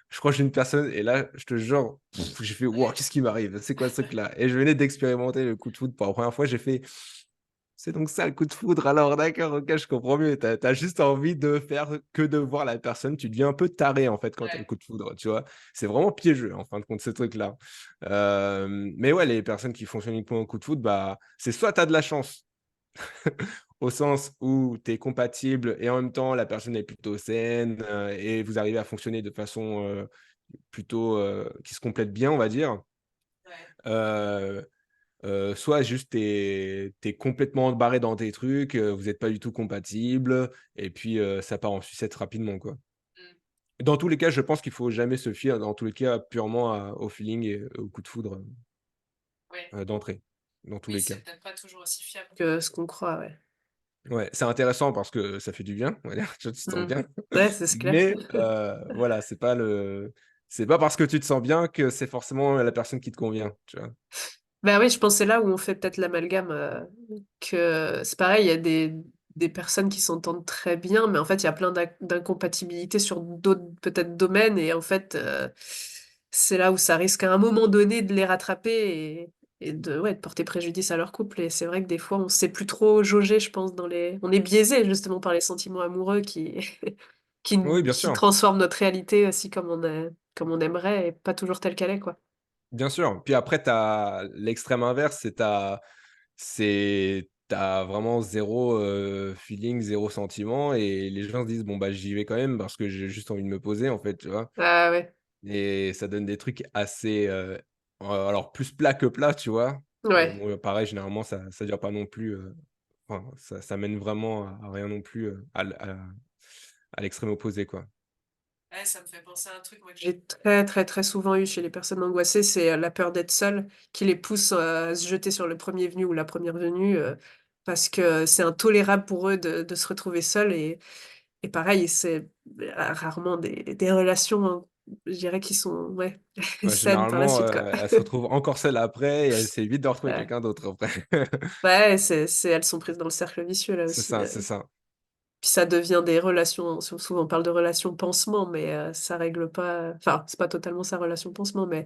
je crois que j'ai une personne et là, je te jure, j'ai fait: «Waouh, qu'est-ce qui m'arrive? C'est quoi ce truc-là?» Et je venais d'expérimenter le coup de foudre pour la première fois, j'ai fait: «C'est donc ça le coup de foudre alors, d'accord, OK, je comprends mieux». Tu as juste envie de faire que de voir la personne, tu deviens un peu taré, en fait, quand tu as le Ouais. coup de foudre, tu vois? C'est vraiment piégeux, en fin de compte, ce truc-là. Mais ouais, les personnes qui fonctionnent uniquement au coup de foudre, bah, c'est soit tu as de la chance au sens où tu es compatible et en même temps la personne est plutôt saine, et vous arrivez à fonctionner de façon, plutôt, qui se complète bien, on va dire. Ouais. Heu Soit juste tu es complètement barré dans tes trucs, vous êtes pas du tout compatibles et puis, ça part en sucette rapidement, quoi. Mm. Dans tous les cas, je pense qu'il faut jamais se fier, dans tous les cas, purement au feeling et au coup de foudre, Ouais. d'entrée, dans tous Oui, les cas. c'est peut-être pas toujours aussi fiable. Que ce qu'on croit, ouais. Ouais, c'est intéressant parce que ça fait du bien, on va dire, tu te sens Mm. bien. Ouais, c'est clair. Mais, voilà, c'est pas parce que tu te sens bien que c'est forcément la personne qui te convient, tu vois? Ben oui, je pense que c'est là où on fait peut-être l'amalgame, que c'est pareil, il y a des personnes qui s'entendent très bien, mais en fait, il y a plein d'incompatibilités sur d'autres peut-être domaines, et en fait, c'est là où ça risque à un moment donné de les rattraper et de, ouais, de porter préjudice à leur couple. Et c'est vrai que des fois, on sait plus trop jauger, je pense, on est biaisé justement par les sentiments amoureux Oui, bien qui sûr, transforment notre réalité aussi comme on aimerait, et pas toujours telle qu'elle est, quoi. bien sûr. Puis après, tu as l'extrême inverse, tu as vraiment zéro feeling, zéro sentiment et les gens se disent: «Bon, bah, j'y vais quand même parce que j'ai juste envie de me poser», en fait, tu vois? Ah ouais. Et ça donne des trucs assez, alors plus plat que plat, tu vois? Mais Ouais. bon, pareil, généralement, ça dure pas non plus, enfin, ça mène vraiment à rien non plus, à l'extrême opposé, quoi. Ouais, ça me fait penser à un truc, moi, que J'ai très, très, très souvent eu chez les personnes angoissées, c'est la peur d'être seule qui les pousse à se jeter sur le premier venu ou la première venue, parce que c'est intolérable pour eux de se retrouver seuls. Et pareil, c'est rarement des relations, hein, je dirais, qui sont, ouais, Ouais, saines par la généralement, suite, quoi. elle se retrouve encore seule après et elle essaie vite de retrouver Ouais, quelqu'un d'autre après. ouais, elles sont prises dans le cercle vicieux là C'est aussi. ça, c'est ça. Puis ça devient des relations, souvent on parle de relations pansement, mais ça règle pas, enfin, c'est pas totalement sa relation pansement, mais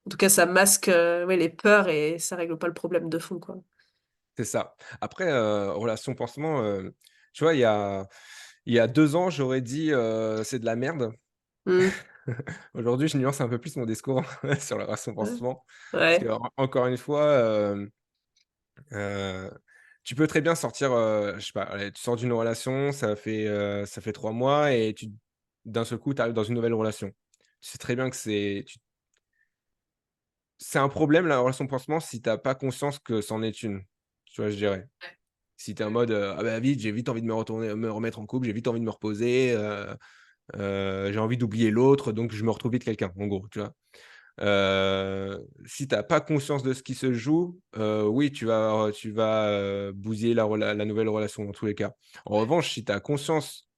en tout cas, ça masque ouais, les peurs et ça règle pas le problème de fond, quoi. C'est ça. Après, relation pansement, tu vois, il y a 2 ans, j'aurais dit, «C'est de la merde». Mm. Aujourd'hui, je nuance un peu plus mon discours sur la relation Ouais. pansement. Parce que Ouais. encore une fois, heu, tu peux très bien sortir, je sais pas, allez, tu sors d'une relation, ça fait 3 mois et d'un seul coup, tu arrives dans une nouvelle relation. Tu sais très bien que c'est un problème la relation pansement si tu as pas conscience que c'en est une, tu vois, je dirais. ouais. Si tu es en Ouais, mode, «Ah bah, vite, j'ai vite envie de me remettre en couple, j'ai vite envie de me reposer, j'ai envie d'oublier l'autre, donc je me retrouve vite quelqu'un», en gros, tu vois? Si tu as pas conscience de ce qui se joue, oui, tu vas bousiller la nouvelle relation dans tous les cas. En ouais, revanche, si tu as conscience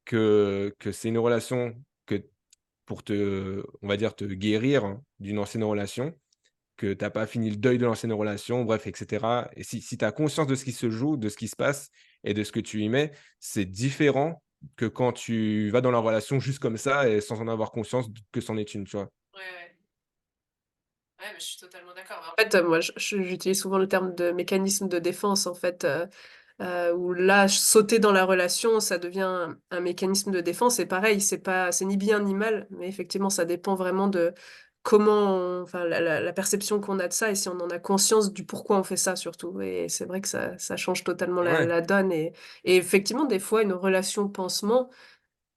que c'est une relation que pour on va dire, te guérir hein, d'une ancienne relation, que tu as pas fini le deuil de l'ancienne relation, bref et cetera et si tu as conscience de ce qui se joue, de ce qui se passe et de ce que tu y mets, c'est différent que quand tu vas dans la relation juste comme ça et sans en avoir conscience que c'en est une, tu vois? ouais, ouais. Ouais, mais je suis totalement d'accord. En fait, moi, j'utilise souvent le terme de mécanisme de défense, en fait. où là, sauter dans la relation, ça devient un mécanisme de défense. Et pareil, c'est ni bien ni mal, mais effectivement, ça dépend vraiment de enfin, la perception qu'on a de ça et si on en a conscience du pourquoi on fait ça surtout. Et c'est vrai que ça change totalement Ouais. la donne. Et effectivement, des fois, une relation pansement,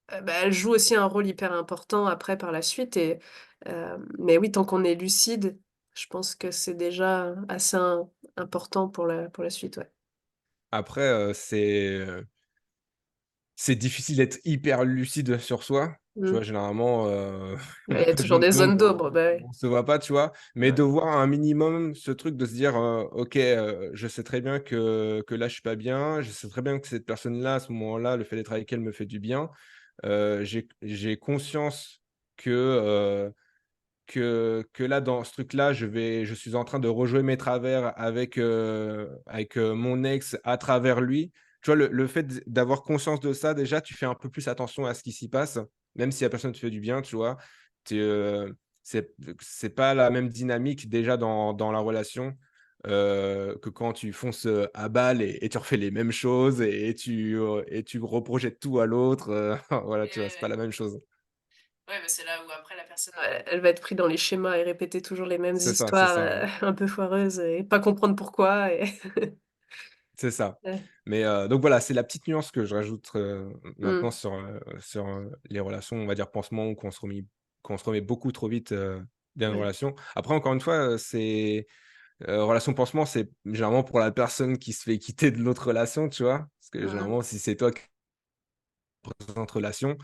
bah, elle joue aussi un rôle hyper important après par la suite. Mais oui, tant qu'on est lucide, je pense que c'est déjà assez important pour la suite, ouais. Après, c'est difficile d'être hyper lucide sur soi. Tu vois, Mm. généralement, Ouais, il y a toujours zone des zones d'ombre, d'ombre, bah ouais. on se voit pas, tu vois? Mais de Ouais. voir un minimum ce truc de se dire, «OK, je sais très bien que là, je suis pas bien. Je sais très bien que cette personne-là, à ce moment-là, le fait d'être avec elle me fait du bien. J'ai conscience que, que là, dans ce truc-là, je suis en train de rejouer mes travers avec, mon ex à travers lui. Tu vois, le fait d'avoir conscience de ça, déjà, tu fais un peu plus attention à ce qui s'y passe, même si la personne te fait du bien, tu vois? Tu c'est pas la même dynamique déjà dans la relation, que quand tu fonces, à balle et tu refais les mêmes choses et tu reprojettes tout à l'autre, voilà, tu vois? C'est pas Ouais. la même chose. Ouais, bah, c'est là où après la personne, Ouais, elle va être prise dans les schémas et répéter toujours les mêmes C'est histoires ça. un peu foireuses et pas comprendre pourquoi. C'est ça. Ouais. Mais donc voilà, c'est la petite nuance que je rajoute, maintenant Mm. sur, les relations, on va dire pansement ou qu'on se remet beaucoup trop vite, dans une Ouais. relation. Après encore une fois, relation pansement, c'est généralement pour la personne qui se fait quitter de l'autre relation, tu vois? Parce que Mm. généralement, si c'est toi qui représente relation,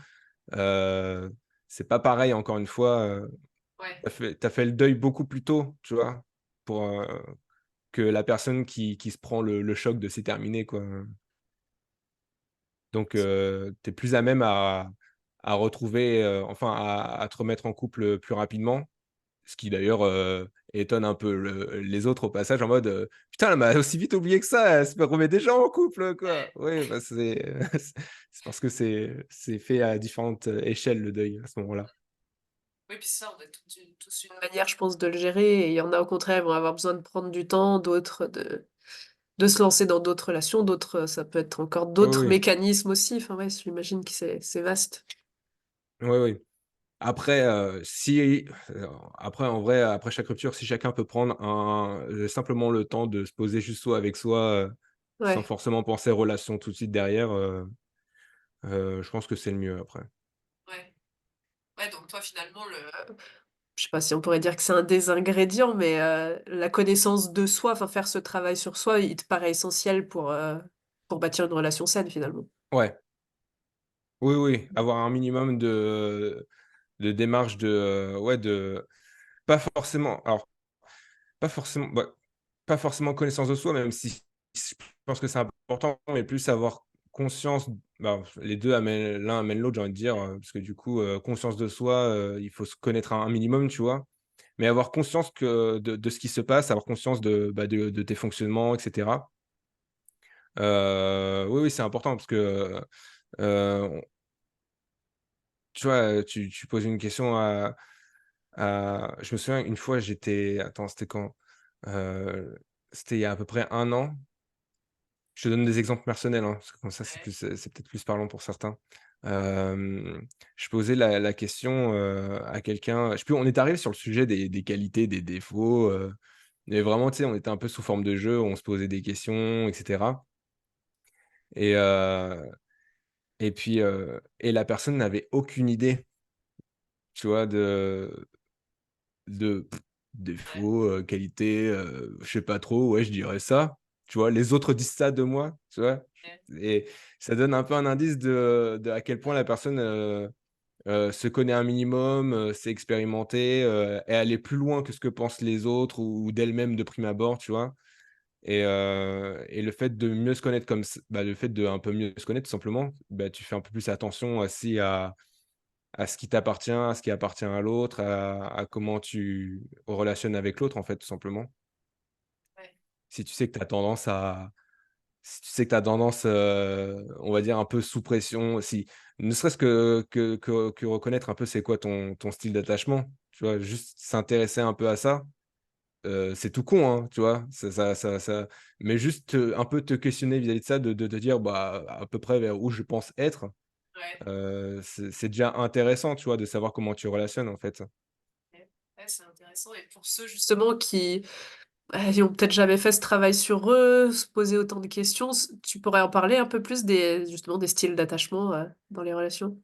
heu, c'est pas pareil encore une fois, ouais. tu fait le deuil beaucoup plus tôt, tu vois? Pour, que la personne qui se prend le choc de «c'est terminé» quoi. Donc, tu es plus à même à retrouver, enfin à te remettre en couple, plus rapidement. Ce qui d'ailleurs, étonne un peu les autres au passage en mode, «Putain, elle m'a aussi vite oublié que ça, elle se remet déjà en couple, quoi». Ouais. Oui, bah, c'est parce que c'est fait à différentes, échelles le deuil à ce moment-là. Oui, puis ça, on a tous une Manière, je pense, de le gérer. Et il y en a, au contraire, ils vont avoir besoin de prendre du temps, d'autres de se lancer dans d'autres relations, d'autres, ça peut être encore Oui, d'autres oui. mécanismes aussi. Enfin, ouais, j'imagine que c'est vaste. Oui, oui. Après, si, après en vrai, après chaque rupture, si chacun peut prendre simplement le temps de se poser juste soi avec soi, sans Ouais. forcément penser relation tout de suite derrière, je pense que c'est le mieux après. ouais. Ouais, donc toi finalement Je sais pas si on pourrait dire que c'est un des ingrédients, mais la connaissance de soi, enfin faire ce travail sur soi, il te paraît essentiel pour bâtir une relation saine finalement. Ouais, oui, oui, avoir un minimum de démarche ouais, pas forcément alors, pas forcément, bah, pas forcément connaissance de soi, même si je pense que c'est important, mais plus avoir conscience, bah, les 2 amènent l'un amène l'autre, j'ai envie de dire, parce que du coup, conscience de soi, il faut se connaître un minimum, tu vois? Mais avoir conscience que de ce qui se passe, avoir conscience de, bah, de tes fonctionnements et cetera. Oui, oui, c'est important parce que, on tu vois, tu poses une question je me souviens une fois attends, c'était quand? Heu, C'était il y a à peu près 1 an. Je te donne des exemples personnels, hein, parce que comme ça, ouais, c'est peut-être plus parlant pour certains. Je posais la question, à quelqu'un, je sais plus, on est arrivé sur le sujet des qualités, des défauts, mais vraiment, tu sais, on était un peu sous forme de jeu, on se posait des questions et cetera et et la personne n'avait aucune idée, tu vois, de ouais, défauts, qualités, je sais pas trop, ouais, je dirais ça. Tu vois? Les autres disent ça de moi, tu vois? ouais, Et ça donne un peu un indice de à quel point la personne, se connaît un minimum, s'est expérimentée, est allée plus loin que ce que pensent les autres ou d'elle-même de prime abord, tu vois? Et le fait de mieux se connaître le fait de un peu mieux se connaître tout simplement, bah, tu fais un peu plus attention aussi à ce qui t'appartient, à ce qui appartient à l'autre, à comment tu relationnes avec l'autre, en fait, tout simplement. ouais, Si tu sais que tu as tendance à Si tu sais que tu as tendance, on va dire un peu sous pression, si ne serait-ce que reconnaître un peu c'est quoi ton style d'attachement, tu vois? Juste s'intéresser un peu à ça, c'est tout con, hein, tu vois? Mais juste, un peu te questionner vis-à-vis de ça, de te dire, bah, à peu près vers où je pense être, Ouais, c'est déjà intéressant, tu vois? De savoir comment tu relationnes, en fait. ouais. Ouais, c'est intéressant et pour ceux Justement, ils ont peut-être jamais fait ce travail sur eux, se poser autant de questions. Tu pourrais en parler un peu plus justement, des styles d'attachement dans les relations?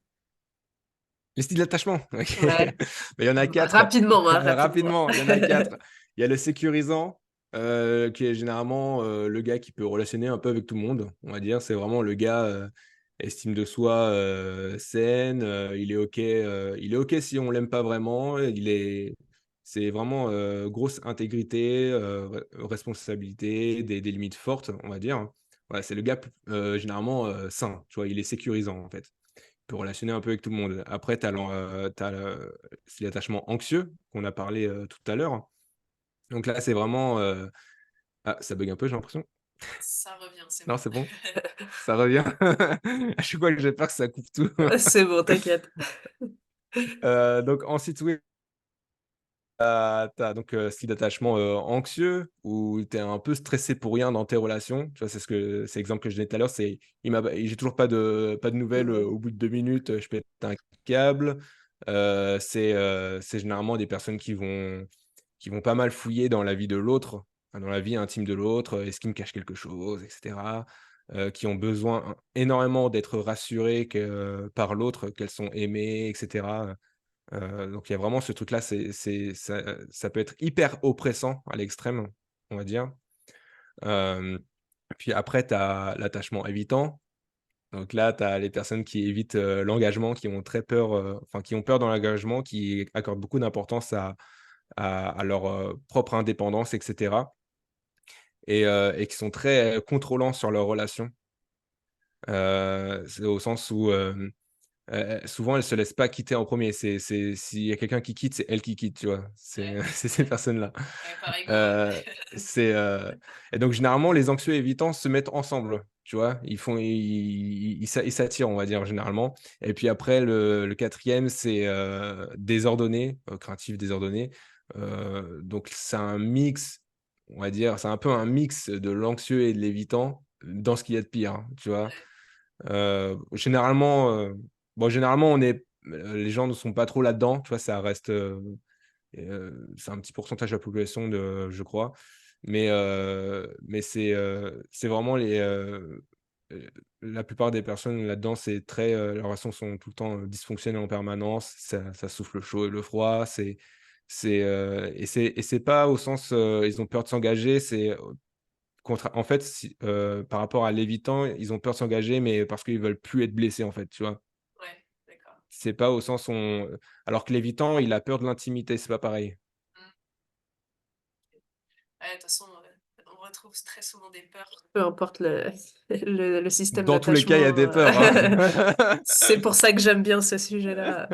Les styles d'attachement? OK. Ouais. Mais il y en a 4. Rapidement, hein, rapidement. Rapidement, il y en a 4. Il y a le sécurisant, qui est généralement, le gars qui peut relationner un peu avec tout le monde, on va dire. C'est vraiment le gars, estime de soi, saine, il est OK si on l'aime pas vraiment, c'est vraiment, grosse intégrité, responsabilité, des limites fortes, on va dire. Ouais, c'est le gars généralement, sain, tu vois? Il est sécurisant, en fait. Peut relationner un peu avec tout le monde. Après, tu as c'est l'attachement anxieux qu'on a parlé, tout à l'heure. Donc là, c'est vraiment, ah, ça bug un peu, j'ai l'impression. ça revient, c'est Non, bon. c'est bon? Ça revient? À chaque fois que j'ai peur que ça coupe tout. C'est bon, t'inquiète. Donc ensuite, oui, tu donc, style d'attachement, anxieux où tu es un peu stressé pour rien dans tes relations. Tu vois, c'est l'exemple que je donnais tout à l'heure, c'est j'ai toujours pas de nouvelles, Ouais. au bout de 2 minutes, je pète un câble. C'est généralement des personnes qui vont pas mal fouiller dans la vie de l'autre, enfin, dans la vie intime de l'autre, est-ce qu'il me cache quelque chose et cetera? Qui ont besoin énormément d'être rassurées par l'autre, qu'elles sont aimées et cetera. Donc il y a vraiment ce truc-là, ça peut être hyper oppressant à l'extrême, on va dire. Hem, Puis après tu as l'attachement évitant. Donc là, tu as les personnes qui évitent, l'engagement, qui ont très peur, enfin qui ont peur dans l'engagement, qui accordent beaucoup d'importance à leur, propre indépendance et cetera et qui sont très, contrôlants sur leurs relations. C'est au sens où, souvent, elles se laissent pas quitter en premier. S'il y a quelqu'un qui quitte, c'est elle qui quitte, tu vois? C'est Ouais, c'est ces personnes-là. ouais, par ego, ouais. Heu, c'est, et donc généralement, les anxieux évitants se mettent ensemble, tu vois? Ils s'attirent, on va dire, généralement et puis après le 4e, c'est, désordonné, craintif, désordonné. Donc c'est un mix, on va dire, c'est un peu un mix de l'anxieux et de l'évitant, dans ce qu'il y a de pire, hein, tu vois? Ouais, Généralement, généralement, les gens ne sont pas trop là-dedans, tu vois? Ça reste, c'est un petit pourcentage de la population je crois. Mais c'est vraiment la plupart des personnes là-dedans, c'est très, leurs relations sont tout le temps, dysfonctionnelles en permanence. Ça souffle le chaud et le froid. C'est pas au sens, ils ont peur de s'engager, en fait, par rapport à l'évitant, ils ont peur de s'engager, mais parce qu'ils veulent plus être blessés, en fait, tu vois? ouais, d'accord. C'est pas au sens où alors que l'évitant, il a peur de l'intimité, c'est pas pareil. Mmh. Ouais, de toute façon, on retrouve très souvent des peurs. Peu importe le système Dans tous les cas, il y a d'attachement, des peurs, hein. c'est pour ça que j'aime bien ce sujet-là.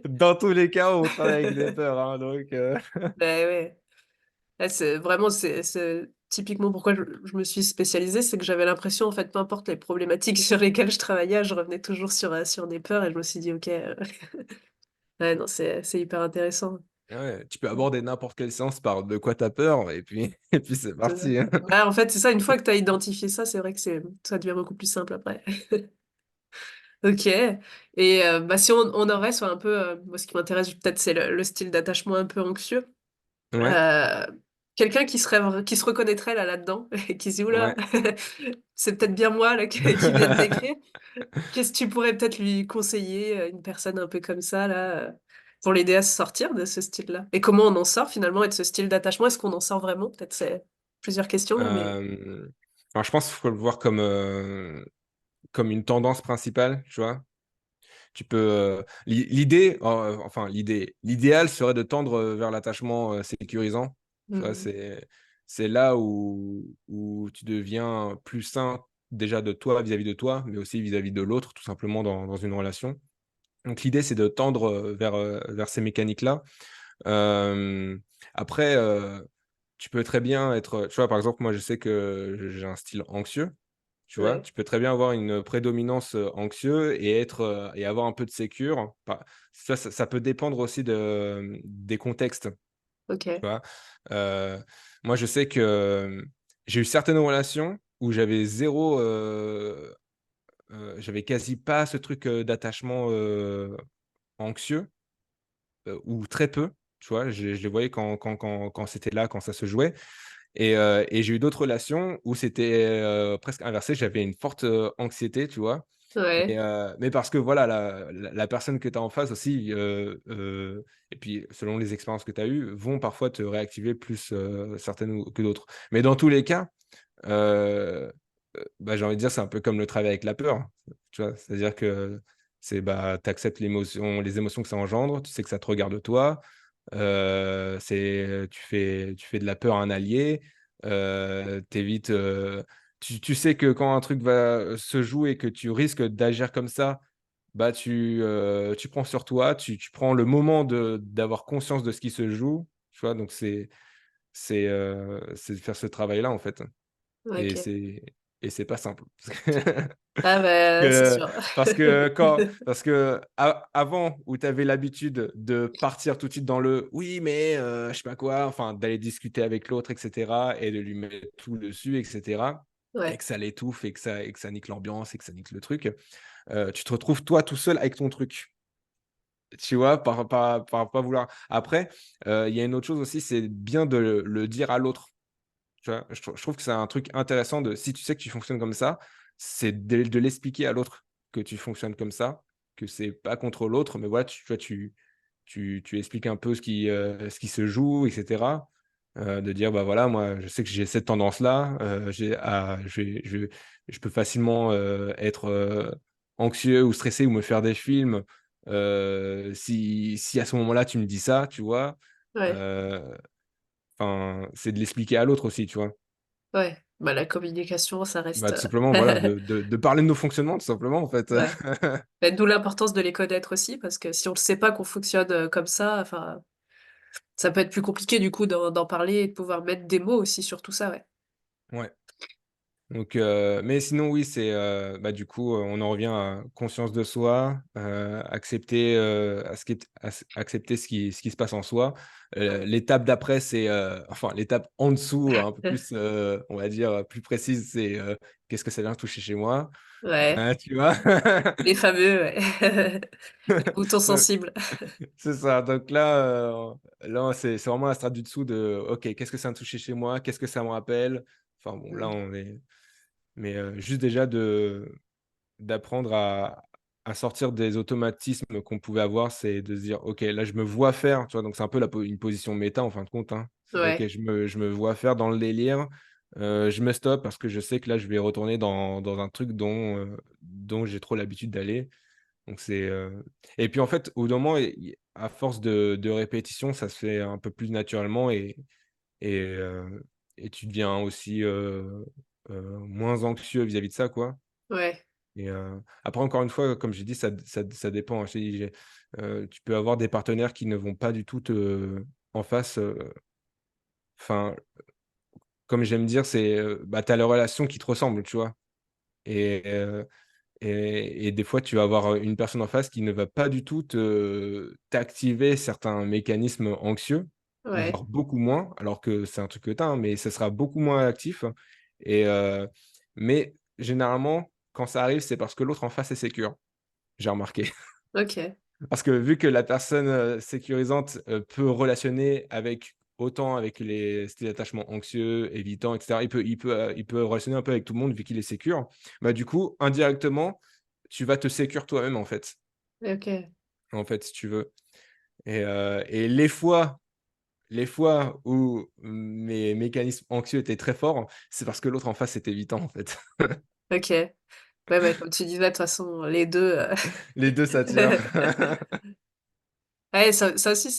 Dans tous les cas, on travaille avec des peurs, hein, donc Beh, ouais. C'est vraiment c'est typiquement pourquoi je me suis spécialisée, c'est que j'avais l'impression, en fait, peu importe les problématiques sur lesquelles je travaillais, je revenais toujours sur des peurs et je me suis dit: «OK, ouais, non, c'est hyper intéressant». ouais, tu peux aborder n'importe quelle séance par de quoi tu as peur et puis et puis c'est C'est ça. parti, hein. Ouais, en fait, c'est ça, une fois que tu as identifié ça, c'est vrai que ça devient beaucoup plus simple après. OK et bah, si on en reste un peu, moi, ce qui m'intéresse peut-être, c'est le style d'attachement un peu anxieux. Ouais, Heu, Quelqu'un qui se reconnaîtrait là-dedans et qui se dit: «Ouh là, ouais. c'est peut-être bien moi là qui vient de décrire». Qu'est-ce que tu pourrais peut-être lui conseiller, une personne un peu comme ça là, pour l'aider à se sortir de ce style-là? Et comment on en sort finalement et de ce style d'attachement? Est-ce qu'on en sort vraiment? Peut-être c'est plusieurs questions là, mais Alors je pense qu'il faut le voir comme une tendance principale, tu vois? Tu peux, l'idéal serait de tendre, vers l'attachement, sécurisant. Tu vois? mmh C'est là où tu deviens plus sain, déjà de toi, vis-à-vis de toi, mais aussi vis-à-vis de l'autre, tout simplement dans une relation. Donc l'idée, c'est de tendre, vers ces mécaniques-là. Hem, Après, tu peux très bien être, tu vois? Par exemple, moi, je sais que j'ai un style anxieux. Tu vois? ouais. Tu peux très bien avoir une prédominance, anxieux et avoir un peu de sécure. Ça peut dépendre aussi des contextes. OK. tu vois. Euh, Moi, je sais que j'ai eu certaines relations où j'avais j'avais quasi pas ce truc d'attachement anxieux, ou très peu, tu vois. Je les voyais quand c'était là, quand ça se jouait. Et j'ai eu d'autres relations où c'était presque inversé. J'avais une forte anxiété, tu vois. Ouais. Mais parce que voilà, la personne que tu as en face aussi, et puis selon les expériences que tu as eues, vont parfois te réactiver plus certaines que d'autres. Mais dans tous les cas, bah, j'ai envie de dire, c'est un peu comme le travail avec la peur, tu vois? C'est-à-dire que bah, tu acceptes les émotions que ça engendre, tu sais que ça te regarde toi, tu fais de la peur un allié, tu évites, tu sais que quand un truc va se jouer et que tu risques d'agir comme ça, bah, tu prends sur toi, tu prends le moment d'avoir conscience de ce qui se joue, tu vois? Donc c'est de faire ce travail-là, en fait. Et OK. c'est pas simple. Ah bah, c'est Que sûr. parce que avant où tu avais l'habitude de partir tout de suite dans le: «Oui, mais je sais pas quoi», enfin d'aller discuter avec l'autre et cetera et de lui mettre tout dessus et cetera et Ouais. que ça l'étouffe et que ça nique l'ambiance et que ça nique le truc. Tu te retrouves toi tout seul avec ton truc. Tu vois? Par pas vouloir après, il y a une autre chose aussi, c'est bien de le dire à l'autre. Tu vois? Je trouve que c'est un truc intéressant de si tu sais que tu fonctionnes comme ça, c'est de l'expliquer à l'autre que tu fonctionnes comme ça, que c'est pas contre l'autre, mais voilà, tu vois, tu expliques un peu ce qui se joue et cetera. De dire: «Bah, voilà, moi, je sais que j'ai cette tendance-là, je peux facilement, être, anxieux ou stressé ou me faire des films, si à ce moment-là, tu me dis ça», tu vois? Ouais. Heu, enfin, c'est de l'expliquer à l'autre aussi, tu vois? Ouais. Bah, la communication, ça Bah, reste, tout simplement, voilà, de parler de nos fonctionnements, tout simplement, en fait. ouais. Bah, d'où l'importance de les connaître aussi, parce que si on ne sait pas qu'on fonctionne, comme ça, enfin, ça peut être plus compliqué du coup d'en parler et de pouvoir mettre des mots aussi sur tout ça, ouais. Ouais, donc mais sinon, oui, c'est, bah, du coup, on en revient à conscience de soi, accepter, à ce qui est accepter ce qui se passe en soi. Ouais. L'étape d'après, c'est, enfin, l'étape en dessous, un peu plus, on va dire, plus précise, c'est, qu'est-ce que ça vient toucher chez moi? Ouais, Tu vois? les fameux, ouais. Les boutons sensibles. C'est ça, donc là, c'est vraiment la strate du dessous de: «OK, qu'est-ce que ça a touché chez moi? Qu'est-ce que ça me rappelle?» Enfin bon, là, Mmh. on est mais juste déjà d'apprendre à sortir des automatismes qu'on pouvait avoir, c'est de se dire: «OK, là, je me vois faire», tu vois? Donc c'est un peu une position méta, en fin de compte, hein. C'est: «OK, Ouais, je me vois faire dans le délire, je me stoppe parce que je sais que là, je vais retourner dans un truc dont j'ai trop l'habitude d'aller». Donc et puis en fait, au bout d'un moment à force de répétition, ça se fait un peu plus naturellement et heu et tu deviens aussi, moins anxieux vis-à-vis de ça, quoi ouais, et après encore une fois, comme j'ai dit, ça dépend, hein. Je t'ai dit, tu peux avoir des partenaires qui ne vont pas du tout en face, enfin, comme j'aime dire, c'est, bah, tu as la relation qui te ressemble, tu vois? Et des fois, tu vas avoir, une personne en face qui ne va pas du tout t'activer certains mécanismes anxieux ou ouais, voire beaucoup moins, alors que c'est un truc que tu as, hein, mais ça sera beaucoup moins actif et mais généralement, quand ça arrive, c'est parce que l'autre en face est sécure, j'ai remarqué. OK. Parce que vu que la personne, sécurisante, peut relationner autant avec les styles d'attachement anxieux, évitants et cetera. Il peut relationner un peu avec tout le monde vu qu'il est sécure. Bah, du coup, indirectement, tu vas te sécure toi-même, OK. en fait, si tu veux et les fois où mes mécanismes anxieux étaient très forts, c'est parce que l'autre en face était évitant, en fait. OK. Ouais, bah, comme tu disais, de toute façon, les 2. Les 2 s'attirent. Ouais, ça aussi,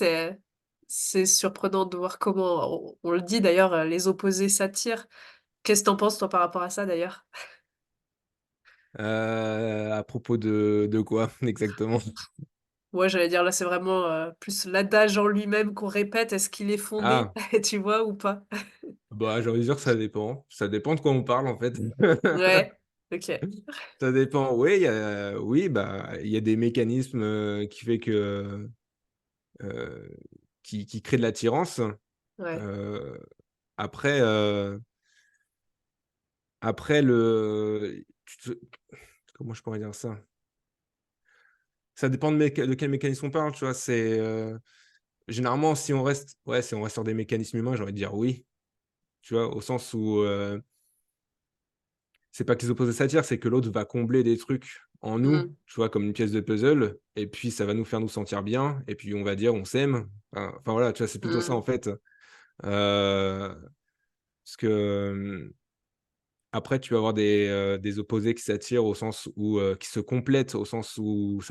c'est surprenant de voir comment on le dit d'ailleurs, les opposés s'attirent. Qu'est-ce que tu en penses toi par rapport à ça d'ailleurs? À propos de quoi exactement? Ouais, j'allais dire là, c'est vraiment, plus l'adage en lui-même qu'on répète. Est-ce qu'il est fondé? Ah! Tu vois ou pas? Bah, j'ai envie de dire que ça dépend. Ça dépend de quoi on parle, en fait. Ouais, OK. Ça dépend. Oui, bah, il y a des mécanismes, qui fait que, heu, qui crée de l'attirance. Ouais. Euh, après, euh, après comment je pourrais dire ça? Ça dépend de quel mécanisme on parle, tu vois. Généralement, si on reste sur des mécanismes humains, j'ai envie de dire oui, tu vois, au sens où c'est pas que les opposés s'attirent, c'est que l'autre va combler des trucs en nous, Mmh. tu vois, comme une pièce de puzzle, et puis ça va nous faire nous sentir bien, et puis on va dire on s'aime. Enfin voilà, tu vois, c'est plutôt ça en Mmh. fait. Euh, Parce que après, tu vas avoir des opposés qui s'attirent au sens où qui se complètent, au sens où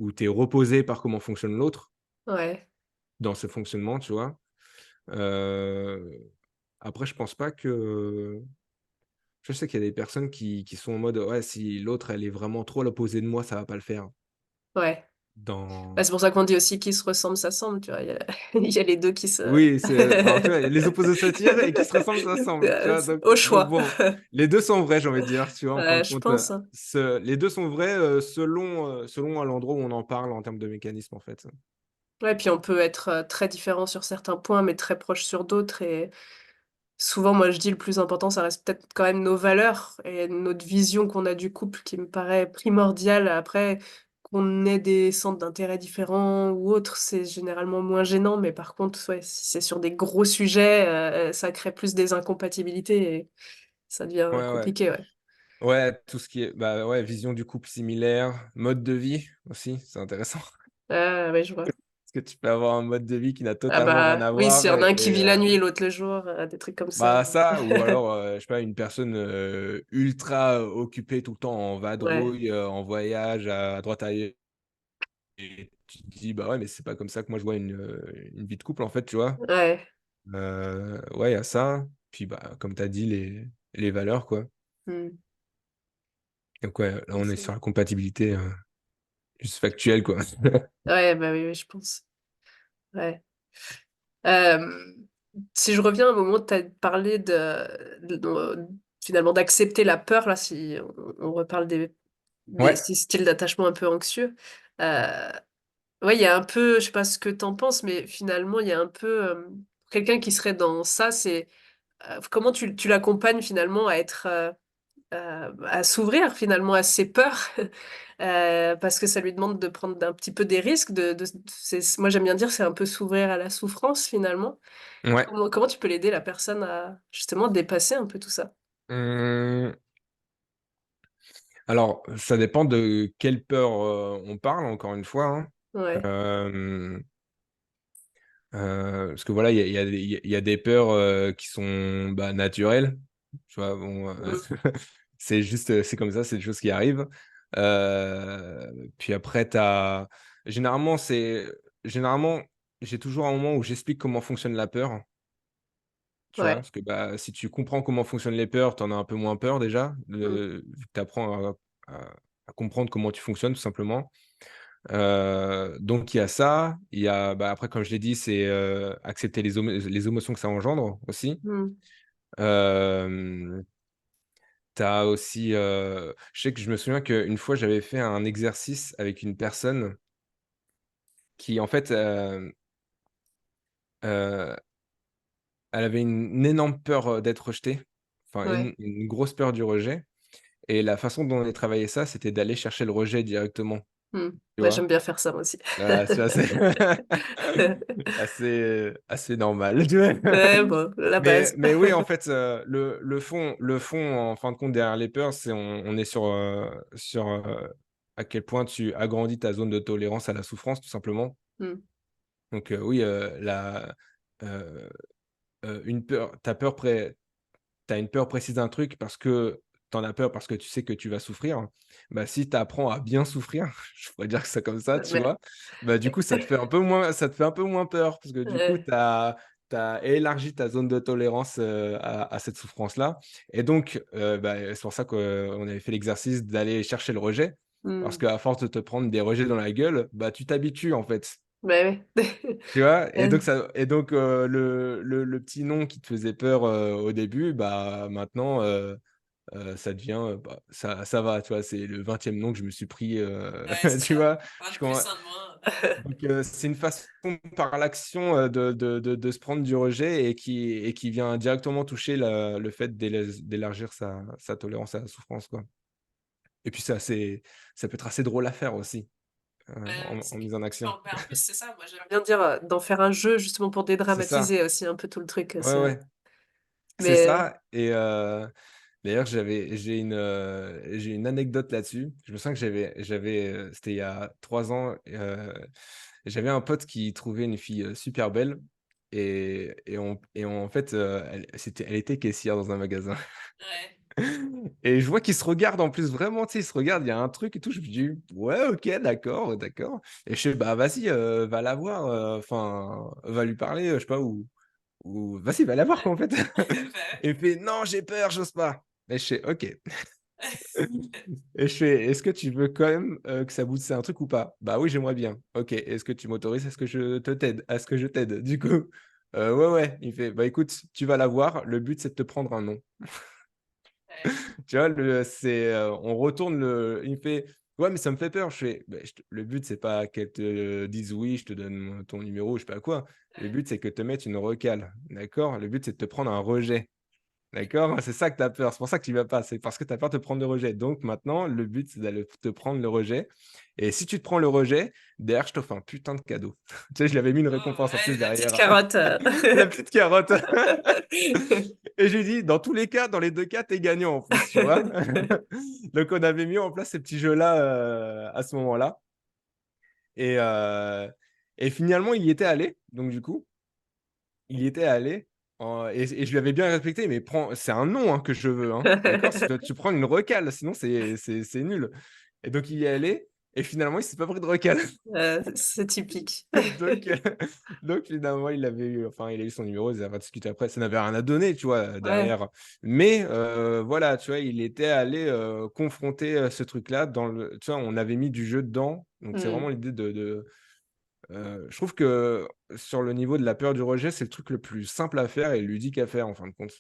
où tu es reposé par comment fonctionne l'autre Ouais. dans ce fonctionnement, tu vois. Heu, Après, je pense pas que je sais qu'il y a des personnes qui sont en mode: «Ouais, si l'autre, elle est vraiment trop à l'opposé de moi, ça va pas le faire». Ouais. Bah, Dans c'est pour ça qu'on dit aussi: «Qui se ressemble s'assemble», tu vois? Il y a il y a les 2 qui se Oui, alors, tu vois, les opposés s'attirent et qui se ressemblent s'assemblent, tu vois? Donc au donc choix. bon, les 2 sont vrais, j'ai envie de dire, tu vois? En fin de Ouais, je compte, pense, hein. les 2 sont vrais, selon à l'endroit où on en parle en termes de mécanisme, en fait. Ouais, puis on peut être, très différents sur certains points, mais très proches sur d'autres et souvent, moi, je dis le plus important, ça reste peut-être quand même nos valeurs et notre vision qu'on a du couple qui me paraît primordiale. Après, qu'on ait des centres d'intérêt différents ou autres, c'est généralement moins gênant, mais par contre, ouais, si c'est sur des gros sujets, ça crée plus des incompatibilités et ça devient Ouais, ouais. compliqué, ouais. Ouais, tout ce qui est bah, ouais, vision du couple similaire, mode de vie aussi, c'est intéressant. Ah ouais, je vois. Parce que tu peux avoir un mode de vie qui n'a Ah totalement rien bah, à oui, s'il voir y en a un qui et vit la nuit et l'autre le jour, des trucs comme ça. bah, ça ou alors, je sais pas, une personne, ultra occupée tout le temps en Ouais, vadrouille, en voyage à droite à gauche. Et tu te dis: «Bah, ouais, mais c'est pas comme ça que moi je vois une vie de couple, en fait», tu vois? ouais. Ouais, il y a ça. Puis, bah, comme tu as dit, les valeurs, quoi. Mmh. Donc ouais, là, on est sur Excellent. la compatibilité, juste factuelle, quoi. Ouais, bah, oui, oui, je pense. Ouais. Hem, Si je reviens au moment où tu as parlé finalement d'accepter la peur, là, si on reparle des Ouais, ces styles d'attachement un peu anxieux, heu, ouais, il y a un peu, je sais pas ce que tu en penses, mais finalement, il y a un peu, quelqu'un qui serait dans ça, c'est, comment tu l'accompagnes finalement à être, à s'ouvrir finalement à ses peurs, parce que ça lui demande de prendre un petit peu des risques, moi j'aime bien dire, c'est un peu s'ouvrir à la souffrance finalement. ouais. Comment tu peux l'aider la personne à justement dépasser un peu tout ça? Mmh, alors, ça dépend de quelle peur, on parle, encore une fois, hein. Ouais. Hem, Parce que voilà, il y a des peurs, qui sont, bah, naturelles. Tu vois? Bon, Mmh. c'est juste, c'est comme ça, c'est des choses qui arrivent. Puis après généralement, généralement, j'ai toujours un moment où j'explique comment fonctionne la peur, tu vois? Ouais. Parce que, bah, si tu comprends comment fonctionnent les peurs, tu en as un peu moins peur déjà, Mmh. vu que tu apprends à comprendre comment tu fonctionnes tout simplement. Donc il y a ça, il y a, bah, après comme je l'ai dit, c'est, accepter les émotions que ça engendre aussi. Mmh. Hem, Tu as aussi, je sais que je me souviens qu'une fois j'avais fait un exercice avec une personne qui en fait, heu, elle avait une énorme peur, d'être rejetée, enfin Ouais. une grosse peur du rejet et la façon dont on a travaillé ça, c'était d'aller chercher le rejet directement, Mmh. tu Ouais, j'aime vois? bien faire ça moi aussi. Voilà, tu vois, c'est assez normal, tu vois? Ouais, bon, la base. Mais oui, en fait, le fond, en fin de compte, derrière les peurs, c'est on est sur à quel point tu agrandis ta zone de tolérance à la souffrance, tout simplement. Mmh. Donc, oui, heu une peur tu as une peur précise d'un truc parce que tu en as peur parce que tu sais que tu vas souffrir. Bah, si tu apprends à bien souffrir, je pourrais dire que ça comme ça, tu Mais vois? Bah, du coup, ça te fait un peu moins peur parce que du coup, ouais. tu as élargi ta zone de tolérance, à cette souffrance-là et donc, bah, c'est pour ça qu'on avait fait l'exercice d'aller chercher le rejet parce Mmh. qu'à force de te prendre des rejets dans la gueule, bah, tu t'habitues, en fait. Bah, ouais. Tu vois? Ouais. Et donc, le petit nom qui te faisait peur, au début, bah, maintenant, ça devient, bah, ça va, tu vois? C'est le 20e nom que je me suis pris, Ouais, c'est tu ça. vois? Un Je de plus, commen un de moins. donc c'est une façon par l'action, de se prendre du rejet et qui vient directement toucher le fait d'élargir sa tolérance à la souffrance, quoi. Et puis ça peut être assez drôle à faire aussi, en mise en action. En plus, c'est ça, moi j'aime Bien dire, d'en faire un jeu justement pour C'est ça. dédramatiser aussi un peu tout le truc, Ouais, c'est ouais, c'est mais ça et d'ailleurs j'ai une anecdote là-dessus. Je me souviens que c'était il y a 3 ans, j'avais un pote qui trouvait une fille, super belle et en fait, elle était caissière dans un magasin. ouais, Et je vois qu'ils se regardent en plus, vraiment, tu sais, ils se regardent, il y a un truc et tout. Je me dis: «Ouais, OK, d'accord, d'accord» et je fais: «Bah, vas-y, va la voir, enfin, va lui parler, je sais pas, ou vas-y, va la voir, quoi, en fait». bah, Et il me fait: «Non, j'ai peur, j'ose pas». Et je fais: «OK». Et je fais: «Est-ce que tu veux quand même, que ça aboutisse à un truc ou pas?» «Bah oui, j'aimerais bien». «OK, est-ce que tu m'autorises à ce que je t'aide?» Du coup, «Ouais, ouais». Il fait: «Bah écoute, tu vas la voir, le but c'est de te prendre un nom». ouais, Tu vois, on retourne le il me fait: «Ouais, mais ça me fait peur». Je fais: «Beh, le but, c'est pas qu'elle te dise: «Oui, je te donne ton numéro», je sais pas quoi. Le ouais. but, c'est que te mettre une recale, d'accord? Le but, c'est de te prendre un rejet, d'accord? C'est ça que tu as peur, c'est pour ça que tu y vas pas, c'est parce que tu as peur de te prendre le rejet. Donc maintenant, le but, c'est d'aller te prendre le rejet et si tu te prends le rejet, derrière, je t'offre un putain de cadeau». Tu sais, je lui avais mis une Oh, récompense en plus ouais, la petite derrière. carotte, La petite carotte. Et je lui dis: «Dans tous les cas, dans les 2 cas, tu es gagnant en plus», tu vois? Donc on avait mis en place ces petits jeux-là, à ce moment-là et heu et finalement, il y était allé, donc du coup, il y était allé et je lui avais bien respecté, mais c'est un nom, hein, que je veux, hein, d'accord? Si tu dois tu prends une recale, sinon c'est nul et donc il y est allé et finalement, il s'est pas pris de recale. c'est typique. Donc donc finalement, il a eu son numéro, ils avaient discuté après. Ça n'avait rien à donner, tu vois, Ouais, derrière. Mais voilà, tu vois, il était allé, confronter, ce truc-là dans le tu vois, on avait mis du jeu dedans. Donc c'est mmh. vraiment l'idée je trouve que sur le niveau de la peur du rejet, c'est le truc le plus simple à faire et ludique à faire, en fin de compte.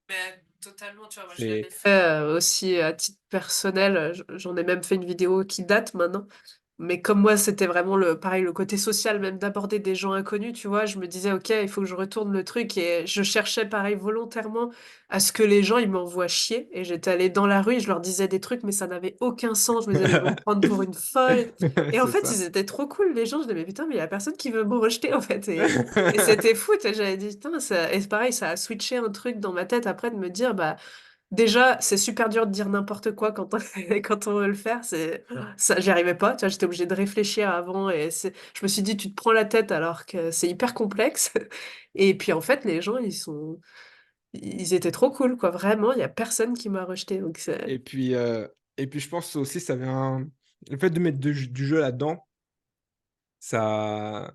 Mais totalement, tu vois, moi je C'est l'avais fait. Aussi à titre personnel, j'en ai même fait une vidéo qui date maintenant. Mais comme moi, c'était vraiment pareil, le côté social, même d'aborder des gens inconnus, tu vois, je me disais, OK, il faut que je retourne le truc et je cherchais pareil volontairement à ce que les gens, ils m'envoient chier. Et j'étais allée dans la rue et je leur disais des trucs, mais ça n'avait aucun sens. Je me disais, mais ils vont me prendre pour une folle. Et en c'est fait, ça. ils étaient trop cool, les gens. Je disais, mais putain, mais il y a personne qui veut me rejeter, en fait. Et c'était fou, tu sais, j'avais dit, putain, et c'est pareil, ça a switché un truc dans ma tête après de me dire, bah, déjà, c'est super dur de dire n'importe quoi quand on, quand on veut le faire. Ça, j'y arrivais pas. Tu vois, j'étais obligée de réfléchir avant je me suis dit, tu te prends la tête alors que c'est hyper complexe. Et puis, en fait, les gens, ils étaient trop cool, quoi. Vraiment, il y a personne qui m'a rejeté. Donc, Et puis, je pense aussi ça vient le fait de mettre du jeu là-dedans, ça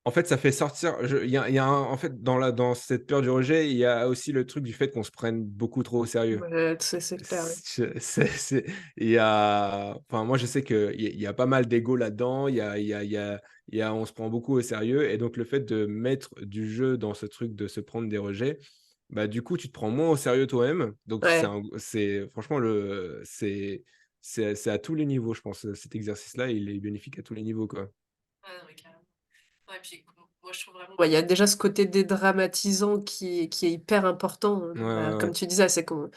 en fait, ça fait sortir il y a un en fait, dans cette peur du rejet, il y a aussi le truc du fait qu'on se prenne beaucoup trop au sérieux. c'est clair. Ouais. C'est il y a enfin, moi, je sais qu'il y a pas mal d'ego là-dedans, on se prend beaucoup au sérieux et donc le fait de mettre du jeu dans ce truc de se prendre des rejets, bah, du coup, tu te prends moins au sérieux toi-même. Donc Ouais. c'est franchement c'est à tous les niveaux, je pense, cet exercice-là, il est bénéfique à tous les niveaux, quoi. Ah non, mais carrément. Ouais, puis moi je trouve vraiment. Ouais, il y a déjà ce côté dédramatisant qui est hyper important. Ouais, Bah, ouais, comme ouais. tu disais, c'est qu'on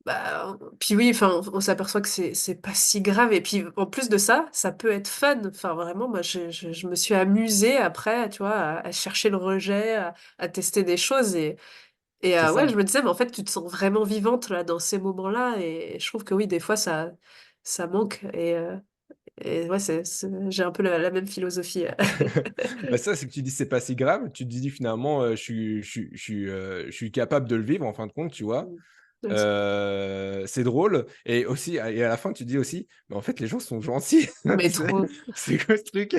bah, puis oui, enfin, on s'aperçoit que c'est pas si grave. Et puis, en plus de ça, ça peut être fun. Enfin, vraiment, moi, je me suis amusée après, tu vois, à chercher le rejet, à tester des choses. C'est Ouais, ça. je me disais, mais en fait, tu te sens vraiment vivante, là, dans ces moments-là. Et je trouve que oui, des fois, ça manque. Et ouais, j'ai un peu la même philosophie. Bah, ça, c'est que tu dis: «C'est pas si grave». Tu te dis finalement, je suis capable de le vivre en fin de compte, tu vois? Ouais, C'est drôle et aussi et à la fin, tu te dis aussi: «Mais en fait, les gens sont gentils». mais C'est trop. c'est quoi ce truc?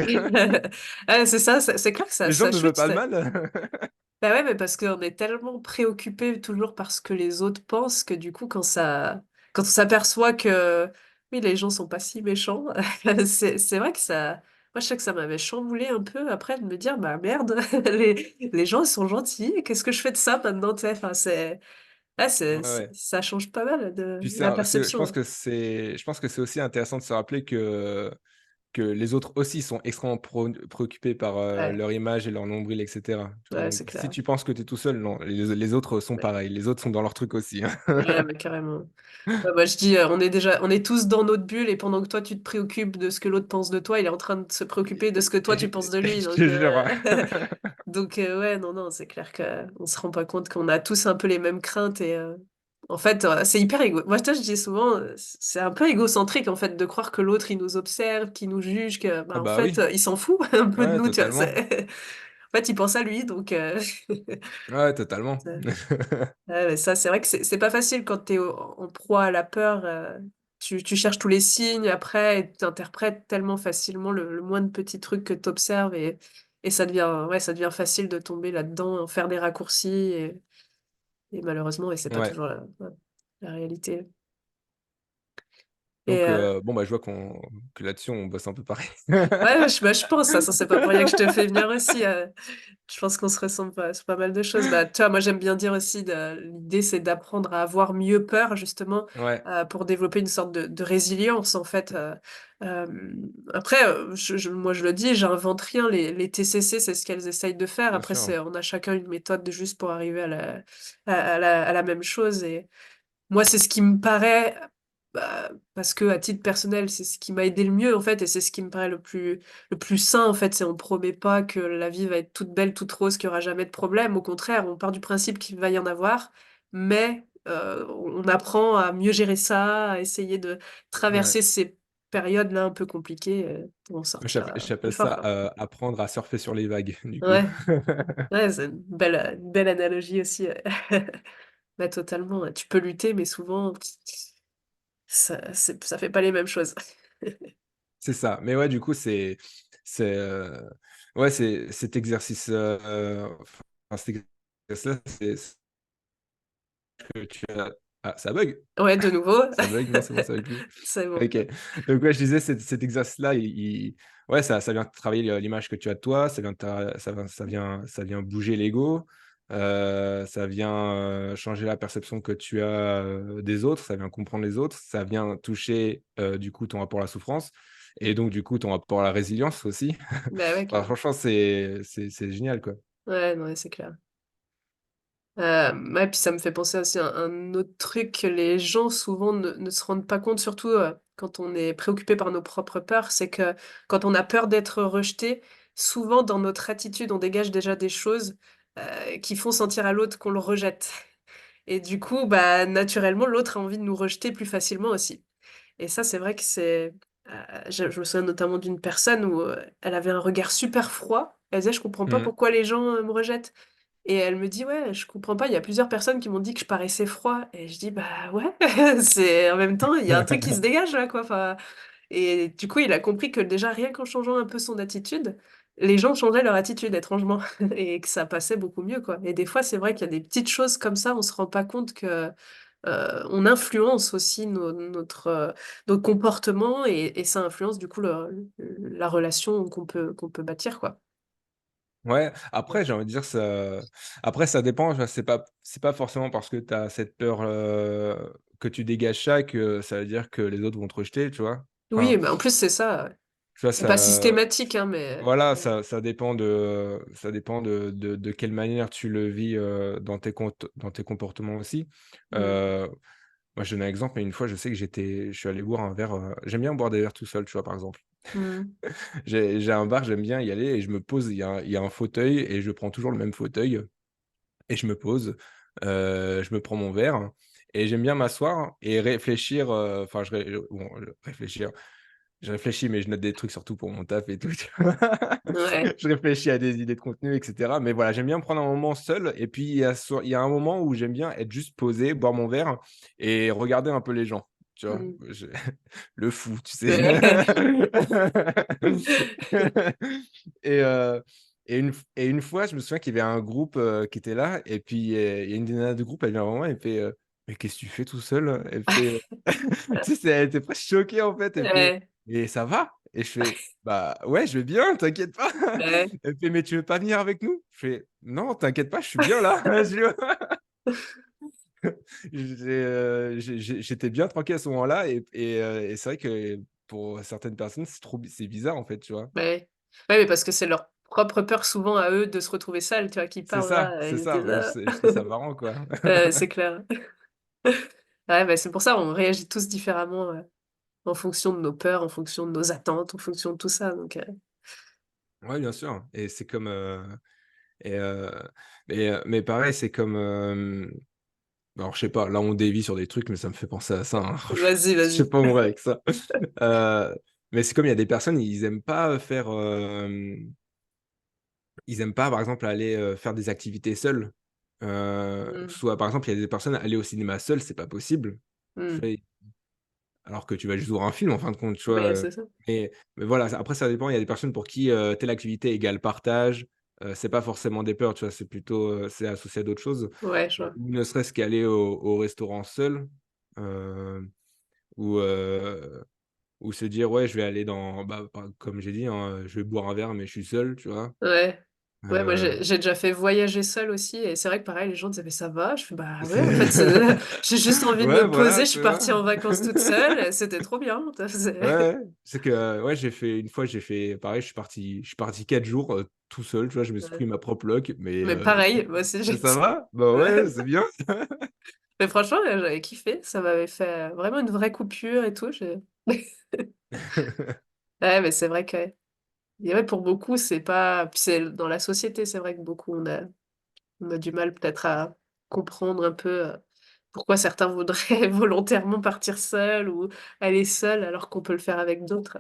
C'est ça, c'est clair que Les gens ça ne veulent switch. pas le mal. Bah ouais, mais parce qu'on est tellement préoccupé toujours par ce que les autres pensent que du coup, quand on s'aperçoit que oui, les gens sont pas si méchants, c'est vrai que moi, je sais que ça m'avait chamboulé un peu après de me dire, bah merde, les gens ils sont gentils, qu'est-ce que je fais de ça maintenant, tu sais, enfin, Ah, Ouais, ouais. ça change pas mal de Puis la ça, je perception, pense hein. je pense que c'est aussi intéressant de se rappeler que les autres aussi sont extrêmement préoccupés par, Ouais, leur image et leur nombril et cetera. Tu vois? ouais, Donc c'est si clair. tu penses que tu es tout seul, non, les autres sont Ouais, pareils. Les autres sont dans leur truc aussi, hein. ouais, mais carrément. Ouais, moi, je dis, on est tous dans notre bulle et pendant que toi, tu te préoccupes de ce que l'autre pense de toi, il est en train de se préoccuper de ce que toi, tu penses de lui. Je te jure. Donc, ouais, non, non, c'est clair qu'on se rend pas compte qu'on a tous un peu les mêmes craintes et en fait, c'est hyper Moi, je dis souvent, c'est un peu égocentrique en fait de croire que l'autre il nous observe, qu'il nous juge, que Ah bah, en bah fait, oui, il s'en fout un peu de ouais, nous, tu vois. totalement. En fait, il pense à lui, donc. Ouais, totalement. Ouais, mais ça, c'est vrai que c'est pas facile quand t'es en proie à la peur. Tu cherches tous les signes après et t'interprètes tellement facilement le moindre petit truc que t'observes et ça devient facile de tomber là-dedans, en faire des raccourcis et malheureusement, et c'est pas Ouais. toujours la réalité. Et Donc bon, bah, je vois que là-dessus, on bosse un peu pareil. ouais, je pense, ça, c'est pas pour rien que je te fais venir aussi. Je pense qu'on se ressemble pas sur pas mal de choses. Bah, tu vois, moi j'aime bien dire aussi, l'idée c'est d'apprendre à avoir mieux peur, justement, Ouais, pour développer une sorte de résilience, en fait. Euh, après, moi je le dis, j'invente rien. Les TCC, c'est ce qu'elles essayent de faire. bien Après, sûr. on a chacun une méthode juste pour arriver à la même chose. Et moi, c'est ce qui me paraît, parce que à titre personnel, c'est ce qui m'a aidé le mieux en fait, et c'est ce qui me paraît le plus sain en fait. C'est on promet pas que la vie va être toute belle, toute rose, qu'il y aura jamais de problème. Au contraire, on part du principe qu'il va y en avoir, mais on apprend à mieux gérer ça, à essayer de Ouais. traverser ces périodes-là un peu compliquées pour en Moi, sortir plus j'appelle fort, ça, quoi. apprendre à surfer sur les vagues, du coup. Ouais, ouais, c'est une belle analogie aussi. Ouais. Bah, totalement. Ouais. Tu peux lutter, mais souvent. Ça fait pas les mêmes choses. C'est ça. Mais ouais, du coup, c'est, ouais, c'est cet exercice, enfin, cet exercice-là, c'est que tu as ah, ça bug? Ouais, de nouveau. Ça bug? Non, c'est bon, ça bug plus? C'est bon. OK. Donc ouais, je disais cet exercice-là, ouais, ça vient travailler l'image que tu as de toi, ça vient bouger l'ego, ça vient, changer la perception que tu as, des autres, ça vient comprendre les autres, ça vient toucher, du coup, ton rapport à la souffrance et donc du coup, ton rapport à la résilience aussi. Bah ouais, Enfin, carrément. franchement, c'est génial, quoi. Ouais, non, ouais, c'est clair. Ouais, puis ça me fait penser aussi à un autre truc que les gens souvent ne se rendent pas compte, surtout quand on est préoccupé par nos propres peurs, c'est que quand on a peur d'être rejeté, souvent dans notre attitude, on dégage déjà des choses qui font sentir à l'autre qu'on le rejette. Et du coup, bah, naturellement, l'autre a envie de nous rejeter plus facilement aussi. Et ça, c'est vrai que je me souviens notamment d'une personne où elle avait un regard super froid. Elle disait, je comprends pas Mmh. pourquoi les gens me rejettent. Et elle me dit, ouais, je comprends pas, il y a plusieurs personnes qui m'ont dit que je paraissais froid. Et je dis, bah ouais, c'est en même temps, il y a un truc qui se dégage là, quoi. Enfin, et du coup, il a compris que déjà, rien qu'en changeant un peu son attitude, les gens changeaient leur attitude, étrangement. Et que ça passait beaucoup mieux, quoi. Et des fois, c'est vrai qu'il y a des petites choses comme ça, on se rend pas compte que on influence aussi notre comportement et ça influence du coup la relation qu'on peut bâtir, quoi. Ouais, après, j'ai envie de dire ça après ça dépend, tu vois? C'est pas forcément parce que tu as cette peur, que tu dégages ça que ça veut dire que les autres vont te rejeter, tu vois? Enfin, Oui, mais en plus, c'est ça. tu vois, C'est pas ça systématique, hein, mais voilà, ça dépend de quelle manière tu le vis, dans tes comportements aussi. mm, Heu, Moi, je donne un exemple, mais une fois, je sais que je suis allé boire un verre, j'aime bien boire des verres tout seul, tu vois, par exemple. mm, J'ai un bar, j'aime bien y aller et je me pose, il y a un fauteuil et je prends toujours le même fauteuil. Et je me pose, je me prends mon verre et j'aime bien m'asseoir et réfléchir, enfin réfléchir, je réfléchis mais je note des trucs surtout pour mon taf et tout, tu vois? ouais. Je réfléchis à des idées de contenu et cetera, mais voilà, j'aime bien prendre un moment seul et puis il y a un moment où j'aime bien être juste posé, boire mon verre et regarder un peu les gens, tu vois? Mm. Le fou, tu sais? Ouais. Et une fois, je me souviens qu'il y avait un groupe, qui était là et puis, il y a une des nanas du groupe, elle vient vers moi, elle fait, «Mais qu'est-ce que tu fais tout seul?» Elle fait, tu sais, elle était presque choquée en fait, elle fait: Ouais. «Mais ça va?» Et je fais: «Bah ouais, je vais bien, t'inquiète pas». Ouais. Elle fait: «Mais tu veux pas venir avec nous?» Je fais: «Non, t'inquiète pas, je suis bien là». Je lui J'étais bien tranquille à ce moment-là et c'est vrai que pour certaines personnes, c'est bizarre, en fait, tu vois? Ouais. Ouais, mais parce que c'est leur propre peur souvent à eux de se retrouver seuls, tu vois? Qui parlent là, C'est ils se ça, disent: mais «Ah!» je trouve ça marrant, quoi. C'est clair. Ouais, bah, c'est pour ça, on réagit tous différemment, en fonction de nos peurs, en fonction de nos attentes, en fonction de tout ça, donc Ouais, bien sûr et c'est comme, et mais pareil, c'est comme, alors je sais pas, là on dévie sur des trucs, mais ça me fait penser à ça, hein. vas-y, Je sais vas-y. pas où on va avec ça. Mais c'est comme il y a des personnes, ils aiment pas par exemple aller, faire des activités seuls. Mmh. Soit par exemple, il y a des personnes, aller au cinéma seul, c'est pas possible. Tu Mmh. vois? Alors que tu vas juste voir un film en fin de compte, tu vois? Ouais, c'est ça. Mais voilà, après ça dépend, il y a des personnes pour qui, telle activité égale partage, c'est pas forcément des peurs, tu vois? C'est plutôt, c'est associé à d'autres choses. Ouais, je vois. Ou ne serait-ce qu'aller au restaurant seul, heu, ou, ou se dire: «Ouais, je vais aller dans» bah, comme j'ai dit, hein, «Je vais boire un verre, mais je suis seul», tu vois? Ouais. Ouais, moi, Heu, j'ai déjà fait voyager seule aussi et c'est vrai que pareil, les gens disaient: «Mais ça va?» Je fais: «Bah, ouais, en c'est fait, j'ai juste envie de ouais, me poser, voilà, je suis tu vois? partie en vacances toute seule et c'était trop bien». Ouais, C'est ouais, c'est que, ouais, j'ai fait pareil, je suis parti 4 jours, tout seul, tu vois? Je me suis pris ouais. ma propre loc, mais Mais pareil, moi aussi, j'ai ça va? Bah, ouais, c'est bien. mais franchement, j'avais kiffé, ça m'avait fait, vraiment une vraie coupure et tout, j'ai ouais, mais c'est vrai que et ouais, pour beaucoup, c'est pas puis c'est dans la société, c'est vrai que beaucoup, on a du mal peut-être à comprendre un peu, pourquoi certains voudraient volontairement partir seuls ou aller seuls alors qu'on peut le faire avec d'autres.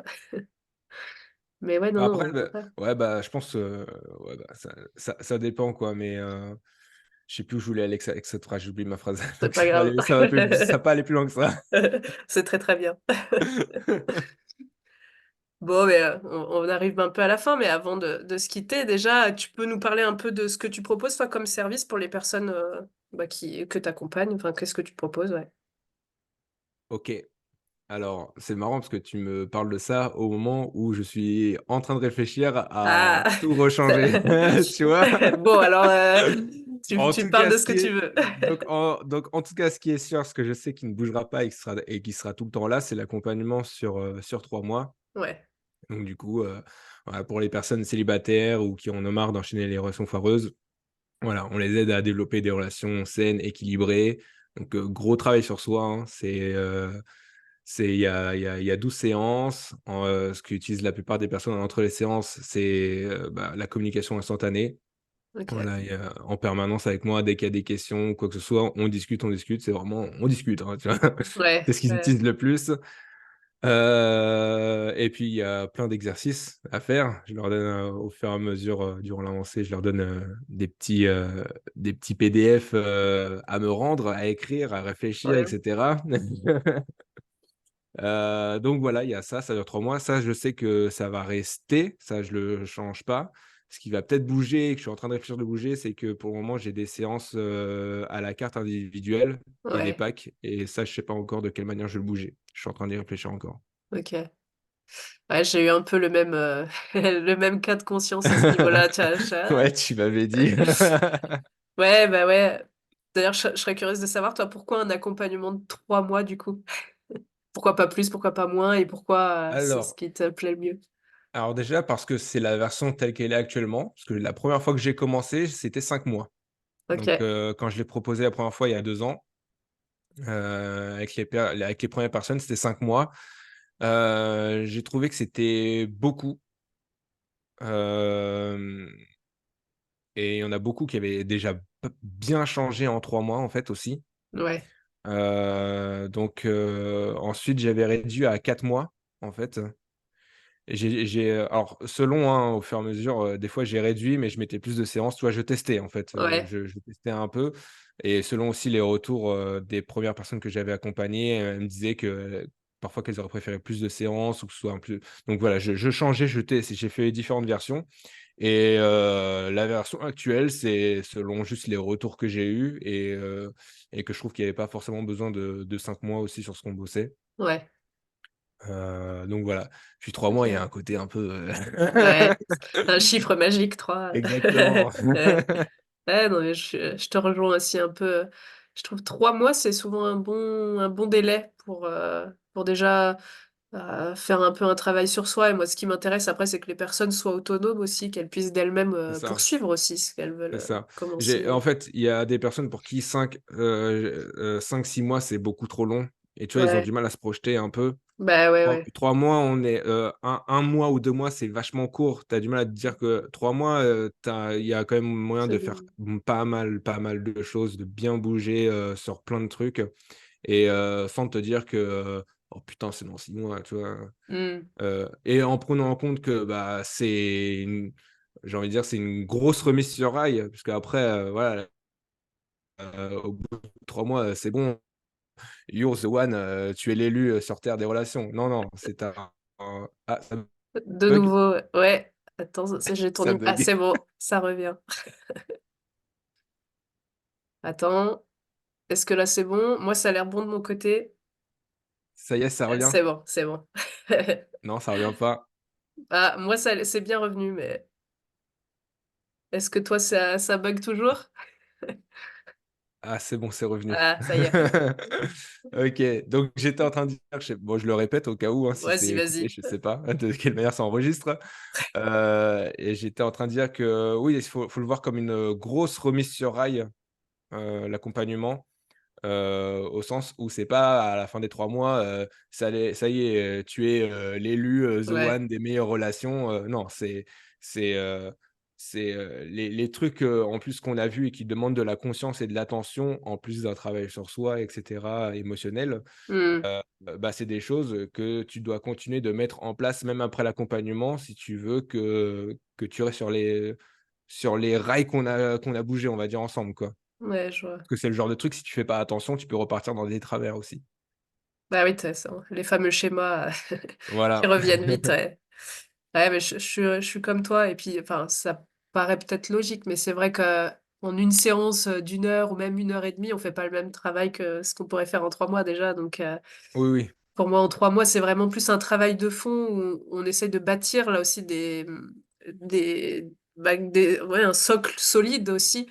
Mais ouais, non, non, Après, au bah, contraire. ouais, bah, je pense, ouais, bah, ça dépend, quoi, mais je sais plus où je voulais aller avec cette phrase, j'ai oublié ma phrase, C'est donc pas grave. ça va pas aller plus loin que ça. C'est très, très bien. Bon, mais, on arrive un peu à la fin, mais avant de se quitter, déjà, tu peux nous parler un peu de ce que tu proposes, toi, comme service pour les personnes, bah, que tu accompagnes? Enfin, qu'est-ce que tu proposes? Ouais. OK, alors, c'est marrant parce que tu me parles de ça au moment où je suis en train de réfléchir à Ah! tout rechanger, tu vois? Bon, alors, tu En tu tout parles cas, de ce que tu veux. en tout cas, ce qui est sûr, ce que je sais qui ne bougera pas et qui sera tout le temps là, c'est l'accompagnement sur 3 mois. Ouais, Donc du coup, voilà, pour les personnes célibataires ou qui en ont marre d'enchaîner les relations foireuses, voilà, on les aide à développer des relations saines, équilibrées. Donc, gros travail sur soi, hein. Il y a 12 séances. Ce qu'utilisent la plupart des personnes entre les séances, c'est, bah, la communication instantanée. OK. Voilà, en permanence avec moi, dès qu'il y a des questions ou quoi que ce soit, on discute, on discute. C'est vraiment on discute, hein, tu vois? C'est Ouais, ce qu'ils ouais, utilisent le plus. Et puis il y a plein d'exercices à faire. Je leur donne, au fur et à mesure, durant l'avancée, je leur donne, des petits PDF, à me rendre, à écrire, à réfléchir et ouais, cetera. Donc voilà, il y a ça, ça dure 3 mois. Ça, je sais que ça va rester, ça je le change pas. Ce qui va peut-être bouger et que je suis en train de réfléchir de bouger, c'est que pour le moment, j'ai des séances, à la carte individuelle et des ouais, packs et ça, je sais pas encore de quelle manière je vais le bouger. Je suis en train d'y réfléchir encore. OK. Ouais, j'ai eu un peu le même, le même cas de conscience à ce niveau-là, tu vois? Ouais, tu m'avais dit. Ouais, bah, ouais. D'ailleurs, je serais curieuse de savoir, toi, pourquoi un accompagnement de 3 mois, du coup? Pourquoi pas plus, pourquoi pas moins et pourquoi, c'est ce Alors qui te plaît le mieux? alors déjà parce que c'est la version telle qu'elle est actuellement, parce que la première fois que j'ai commencé, c'était 5 mois. Donc OK, quand je l'ai proposé la première fois il y a 2 ans, avec les premières personnes, c'était 5 mois. J'ai trouvé que c'était beaucoup, hem et il y en a beaucoup qui avaient déjà bien changé en 3 mois, en fait, aussi. ouais, Donc ensuite, j'avais réduit à 4 mois, en fait. Et alors selon, hein, au fur et à mesure, des fois j'ai réduit, mais je mettais plus de séances, tu vois? Je testais en fait, ouais, je testais un peu et selon aussi les retours, des premières personnes que j'avais accompagnées, elles me disaient que, parfois qu'elles auraient préféré plus de séances ou que ce soit un plus donc voilà, je changeais, j'ai fait différentes versions et la version actuelle, c'est selon juste les retours que j'ai eus et que je trouve qu'il y avait pas forcément besoin de 5 mois aussi sur ce qu'on bossait. ouais, Donc voilà. Puis 3 mois, il y a OK. un côté un peu, Ouais, un chiffre magique 3. exactement. Ouais. Ouais, non, mais je te rejoins aussi un peu. Je trouve 3 mois, c'est souvent un bon délai pour déjà faire un peu un travail sur soi. Et moi, ce qui m'intéresse après, c'est que les personnes soient autonomes aussi, qu'elles puissent d'elles-mêmes C'est ça. poursuivre aussi ce qu'elles veulent C'est ça. En commencer. fait, il y a des personnes pour qui 6 mois, c'est beaucoup trop long. Et tu vois, ils ont Ouais, du mal à se projeter un peu. bah ouais, Trois ouais. 3 mois, un mois ou 2 mois, c'est vachement court. Tu as du mal à te dire que 3 mois, il y a quand même moyen de faire pas mal de choses, de bien bouger sur plein de trucs. Et sans te dire que, oh putain, c'est dans 6 mois, tu vois. Hmm. Et en prenant en compte que bah, j'ai envie de dire, c'est une grosse remise sur rail, parce qu'après, voilà, au bout de 3 mois, c'est bon, you're the one, tu es l'élu sur Terre des relations. Non, non, c'est ah, ça De bug, nouveau, ouais. Attends, j'ai ton ça Ah, bug. c'est bon, ça revient. Attends, est-ce que là c'est bon? Moi, ça a l'air bon de mon côté. Ça y est, ça revient. C'est bon, c'est bon. Non, ça revient pas. Ah, moi, c'est bien revenu, mais est-ce que toi, ça bug toujours? Ah, c'est bon, c'est revenu. Ah, ça y est. Ok, donc j'étais en train de dire, bon, je le répète au cas où, hein, si Vas-y, c'est coupé, vas-y. je sais pas de quelle manière ça enregistre. Et j'étais en train de dire que oui, faut le voir comme une grosse remise sur rail, l'accompagnement, au sens où c'est pas à la fin des 3 mois, ça y est, tu es, l'élu, the Ouais. one des meilleures relations, non, c'est, les trucs, en plus qu'on a vus et qui demandent de la conscience et de l'attention, en plus d'un travail sur soi et cetera, émotionnel. Hmm. Bah, c'est des choses que tu dois continuer de mettre en place même après l'accompagnement si tu veux que tu restes sur les rails qu'on a bougés, on va dire ensemble, quoi. Ouais, je vois. Parce que c'est le genre de truc, si tu fais pas attention, tu peux repartir dans des travers aussi. Bah oui, t'as ça, hein. Les fameux schémas qui Voilà. reviennent vite, ouais. Ouais, mais je suis comme toi, et puis, enfin, ça paraît peut-être logique, mais c'est vrai que en une séance d'1 heure ou même 1 heure et demie, on fait pas le même travail que ce qu'on pourrait faire en 3 mois déjà. Donc, Oui, oui. pour moi, en 3 mois, c'est vraiment plus un travail de fond où on essaie de bâtir là aussi ouais, un socle solide aussi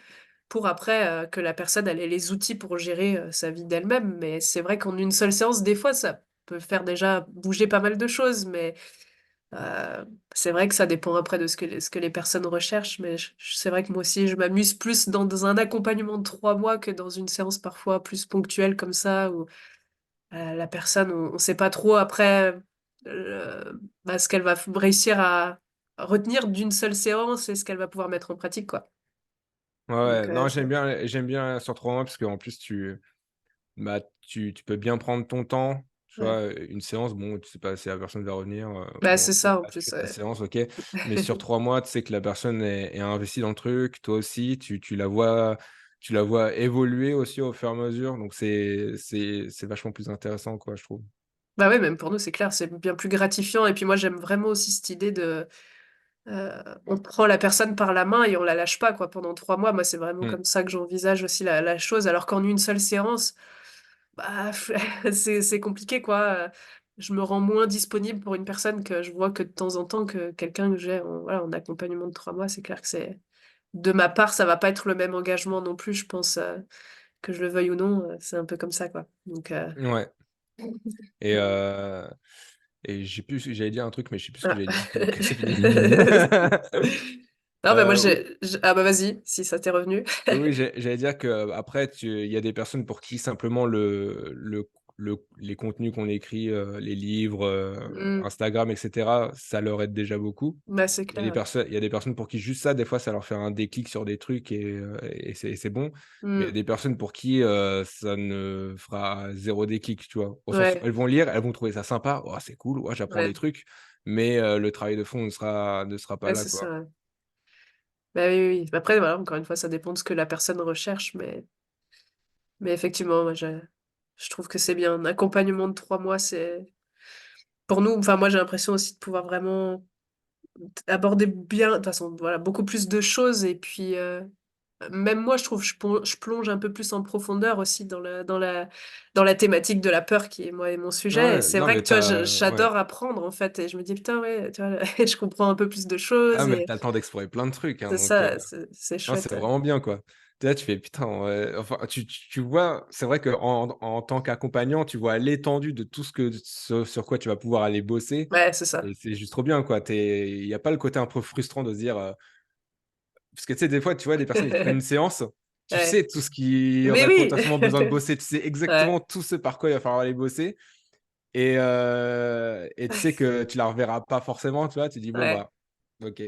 pour après que la personne elle ait les outils pour gérer sa vie d'elle-même. Mais c'est vrai qu'en une seule séance, des fois, ça peut faire déjà bouger pas mal de choses. Mais euh, c'est vrai que ça dépend après de ce que les personnes recherchent. Mais c'est vrai que moi aussi, je m'amuse plus dans un accompagnement de 3 mois que dans une séance parfois plus ponctuelle comme ça où la personne, on ne sait pas trop après ce qu'elle va réussir à retenir d'une seule séance et ce qu'elle va pouvoir mettre en pratique, quoi. Ouais, Donc, ouais. Non, ouais. j'aime bien sur 3 mois parce qu'en plus bah, tu peux bien prendre ton temps. Tu Ouais. vois, une séance, bon, tu sais pas si la personne va revenir, Bah, bon, c'est OK, ça en bah, tu plus. fais ta Ouais. séance, OK. Mais sur 3 mois, tu sais que la personne est investie dans le truc, toi aussi, tu la vois évoluer aussi au fur et à mesure, donc c'est vachement plus intéressant, quoi, je trouve. Bah ouais, même pour nous, c'est clair, c'est bien plus gratifiant. Et puis moi, j'aime vraiment aussi cette idée de on prend la personne par la main et on la lâche pas, quoi, pendant 3 mois. Moi, c'est vraiment Mmh. comme ça que j'envisage aussi la chose. Alors qu'en une seule séance, bah, c'est compliqué, quoi. Je me rends moins disponible pour une personne que je vois que de temps en temps que quelqu'un que j'ai voilà, en accompagnement de 3 mois. C'est clair que de ma part, ça va pas être le même engagement non plus, je pense, que je le veuille ou non. C'est un peu comme ça, quoi. Donc, Ouais. Et j'allais dire un truc, mais je sais plus ce que ah. j'allais dire, donc c'est fini. Non, mais moi, Oui. ah, bah, vas-y, si ça t'est revenu. Oui, oui, j'allais dire qu'après, il y a des personnes pour qui simplement les contenus qu'on écrit, les livres, Hmm. Instagram, et cetera, ça leur aide déjà beaucoup. Bah, c'est Il y a clair, des ouais. personnes il y a des personnes pour qui juste ça, des fois, ça leur fait un déclic sur des trucs et c'est bon. Mais il y a Hmm. des personnes pour qui, ça ne fera zéro déclic, tu vois? Au sens où Ouais, elles vont lire, elles vont trouver ça sympa: «Oh, c'est cool, ouais, j'apprends des ouais, trucs», mais le travail de fond ne sera pas ouais, là, c'est quoi. ça. Ouais. Bah oui, oui, oui. Après, voilà, encore une fois, ça dépend de ce que la personne recherche, mais effectivement, moi, je trouve que c'est bien. Un accompagnement de 3 mois, pour nous, enfin, moi, j'ai l'impression aussi de pouvoir vraiment aborder bien, de toute façon, voilà, beaucoup plus de choses, et puis, même moi, je trouve, je plonge un peu plus en profondeur aussi dans la thématique de la peur qui est, moi, est mon sujet. Et Ouais, c'est non, vrai mais que, tu vois, ouais. j'adore apprendre, en fait. Et je me dis, putain, ouais, tu vois, je comprends un peu plus de Ah, choses. mais Et t'as le temps d'explorer plein de trucs, hein, c'est donc ça, c'est non, c'est chouette. Ouais. vraiment bien, quoi. Tu là, tu fais: «Putain», enfin, tu vois, c'est vrai qu'en tant qu'accompagnant, tu vois l'étendue de tout sur quoi tu vas pouvoir aller bosser Ouais, c'est ça. et c'est juste trop bien, quoi. Il y a pas le côté un peu frustrant de se dire, parce que tu sais, des fois, tu vois, des personnes, ils te prennent une séance, tu Ouais. sais tout ce qu'il y Mais aurait oui! potentiellement besoin de bosser, tu sais Ouais. exactement tout ce par quoi il va falloir aller bosser et tu sais que tu la reverras pas forcément, tu vois? Tu dis: «Bon, Ouais. bah, OK».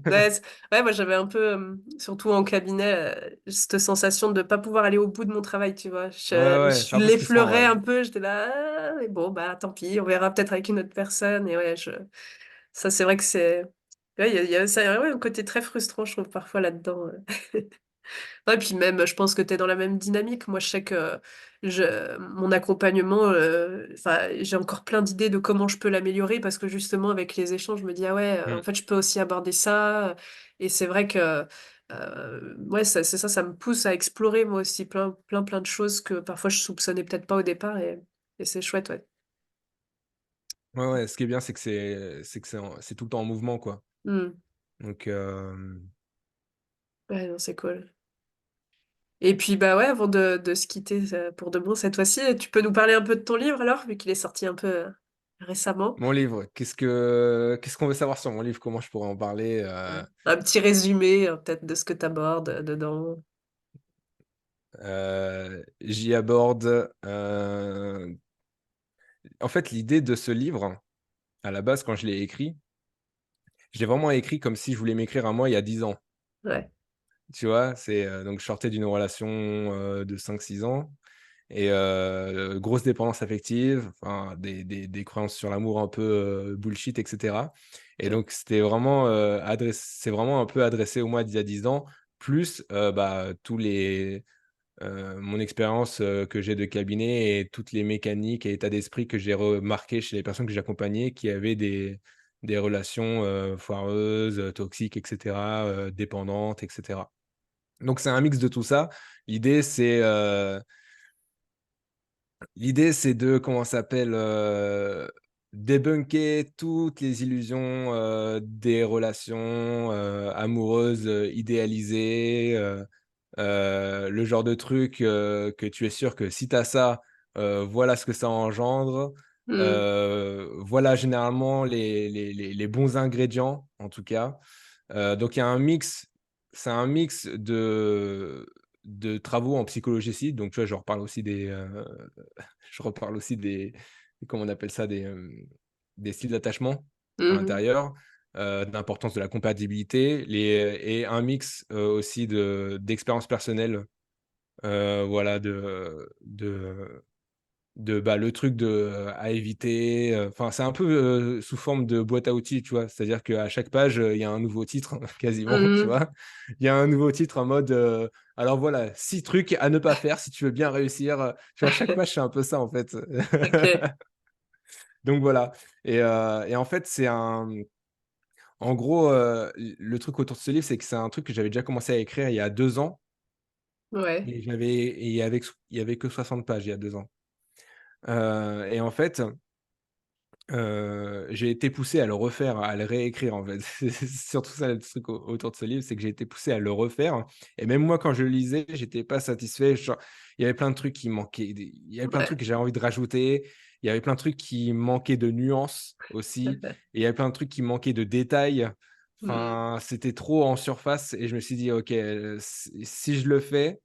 Ouais, ouais, moi j'avais un peu, surtout en cabinet, cette sensation de pas pouvoir aller au bout de mon travail, tu vois? Ouais, ouais, c'est Je un peu frustrant, l'effleurais ouais. un peu, j'étais là: «Ah, mais bon, bah, tant pis, on verra peut-être avec une autre personne» et ouais, ça c'est vrai que c'est ouais, il y a ça, ouais, un côté très frustrant, je trouve, parfois là-dedans, Ouais, puis même, je pense que tu es dans la même dynamique. Moi, je sais que mon accompagnement, enfin, j'ai encore plein d'idées de comment je peux l'améliorer parce que justement, avec les échanges, je me dis, ah ouais, en Mmh. fait, je peux aussi aborder ça. Et c'est vrai que, ouais, c'est ça, ça me pousse à explorer moi aussi plein de choses que parfois je soupçonnais peut-être pas au départ et c'est chouette, ouais. Ouais, ouais, ce qui est bien, c'est que c'est tout le temps en mouvement, quoi. Mm. Donc, Ouais, non, c'est cool. Et puis, bah ouais, avant de se quitter pour de bon cette fois-ci, tu peux nous parler un peu de ton livre alors, vu qu'il est sorti un peu récemment? mon livre, qu'est-ce qu'on veut savoir sur mon livre? Comment je pourrais en parler? Ouais. Un petit résumé peut-être de ce que tu abordes dedans. J'y aborde, en fait, l'idée de ce livre, à la base, quand je l'ai écrit, je l'ai vraiment écrit comme si je voulais m'écrire à moi il y a 10 ans. Ouais. Tu vois? Donc je sortais d'une relation, de 5 6 ans et grosse dépendance affective, enfin des croyances sur l'amour un peu, bullshit et cetera et OK. donc c'est vraiment un peu adressé au moi d'il y a 10 ans, plus, bah, mon expérience, que j'ai de cabinet et toutes les mécaniques et états d'esprit que j'ai remarqués chez les personnes que j'accompagnais qui avaient des relations, foireuses, toxiques et cetera, dépendantes et cetera. Donc c'est un mix de tout ça. L'idée c'est, heu, l'idée c'est de, comment ça s'appelle? Débunker toutes les illusions, des relations, amoureuses, idéalisées, le genre de truc, que tu es sûr que si tu as ça, voilà ce que ça engendre. Mmh. Voilà généralement les bons ingrédients, en tout cas. Donc il y a un mix, c'est un mix de travaux en psychologie aussi. Donc tu vois, je reparle aussi des comment on appelle ça? Des styles d'attachement à Mmh. l'intérieur, d'importance de la compatibilité, et un mix, aussi d'expériences personnelles, voilà, bah, le truc à éviter, enfin, c'est un peu, sous forme de boîte à outils, tu vois? C'est-à-dire qu'à chaque page, il y a un nouveau titre quasiment, tu Mmh. vois? Il y a un nouveau titre en mode, alors voilà, 6 trucs à ne pas faire si tu veux bien réussir, tu vois? Chaque page, c'est un peu ça, en fait. OK. Donc voilà et en fait, en gros, le truc autour de ce livre, c'est que c'est un truc que j'avais déjà commencé à écrire il y a 2 ans Ouais. et il y avait que 60 pages il y a 2 ans. Et en fait, j'ai été poussé à le refaire, à le réécrire, en fait. C'est surtout ça le truc autour de ce livre, c'est que j'ai été poussé à le refaire et même moi, quand je le lisais, j'étais pas satisfait. Genre, il y avait plein de trucs qui manquaient, il y avait plein de Ouais. trucs que j'avais envie de rajouter. Il y avait plein de trucs qui manquaient de nuances aussi et il y avait plein de trucs qui manquaient de détails. Mmh. Enfin, c'était trop en surface et je me suis dit: «OK, si je le fais,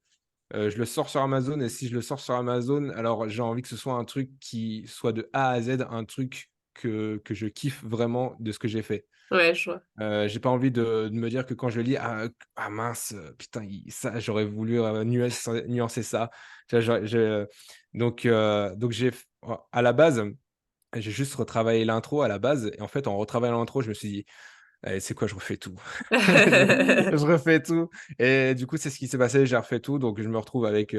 je le sors sur Amazon et si je le sors sur Amazon, alors j'ai envie que ce soit un truc qui soit de A à Z, un truc que je kiffe vraiment de ce que j'ai fait. Ouais, je vois. J'ai pas envie de me dire que quand je lis: «Ah mince, putain, i ça j'aurais voulu, nuancer ça». Tu vois? Donc à la base, j'ai juste retravaillé l'intro à la base et en fait, en retravaillant l'intro, je me suis dit: «Allez, tu sais quoi? Je refais tout». Je refais tout et du coup, c'est ce qui s'est passé, j'ai refait tout donc je me retrouve avec,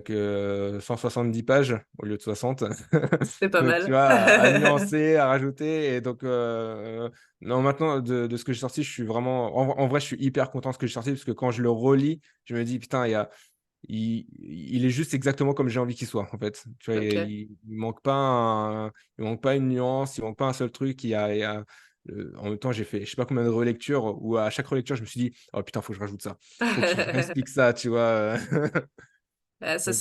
que 170 pages au lieu de 60. C'est pas Donc, tu mal. vois, à nuancer, à rajouter. Et donc, non, maintenant, de ce que j'ai sorti, je suis vraiment. En vrai, je suis hyper content de ce que j'ai sorti parce que quand je le relis, je me dis, putain, il est juste exactement comme j'ai envie qu'il soit, en fait. Tu vois, OK. il manque pas une nuance, il manque pas un seul truc. En même temps, j'ai fait, je sais pas combien de relectures où à chaque relecture, je me suis dit, oh putain, faut que je rajoute ça. Faut que je réexplique ça, tu vois. Ça, Donc,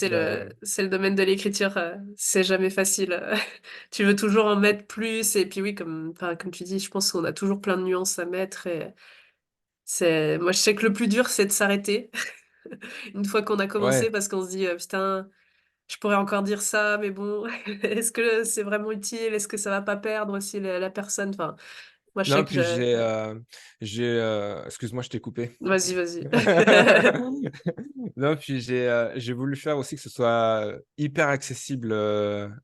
c'est le domaine de l'écriture. C'est jamais facile. Tu veux toujours en mettre plus. Et puis oui, enfin, comme tu dis, je pense qu'on a toujours plein de nuances à mettre. Et moi, je sais que le plus dur, c'est de s'arrêter une fois qu'on a commencé ouais. parce qu'on se dit, putain, je pourrais encore dire ça, mais bon, est-ce que c'est vraiment utile? Est-ce que ça va pas perdre aussi la personne? Enfin, moi, je Non, sais que puis ouais. excuse-moi, je t'ai coupé. Vas-y, vas-y. Non, puis j'ai voulu faire aussi que ce soit hyper accessible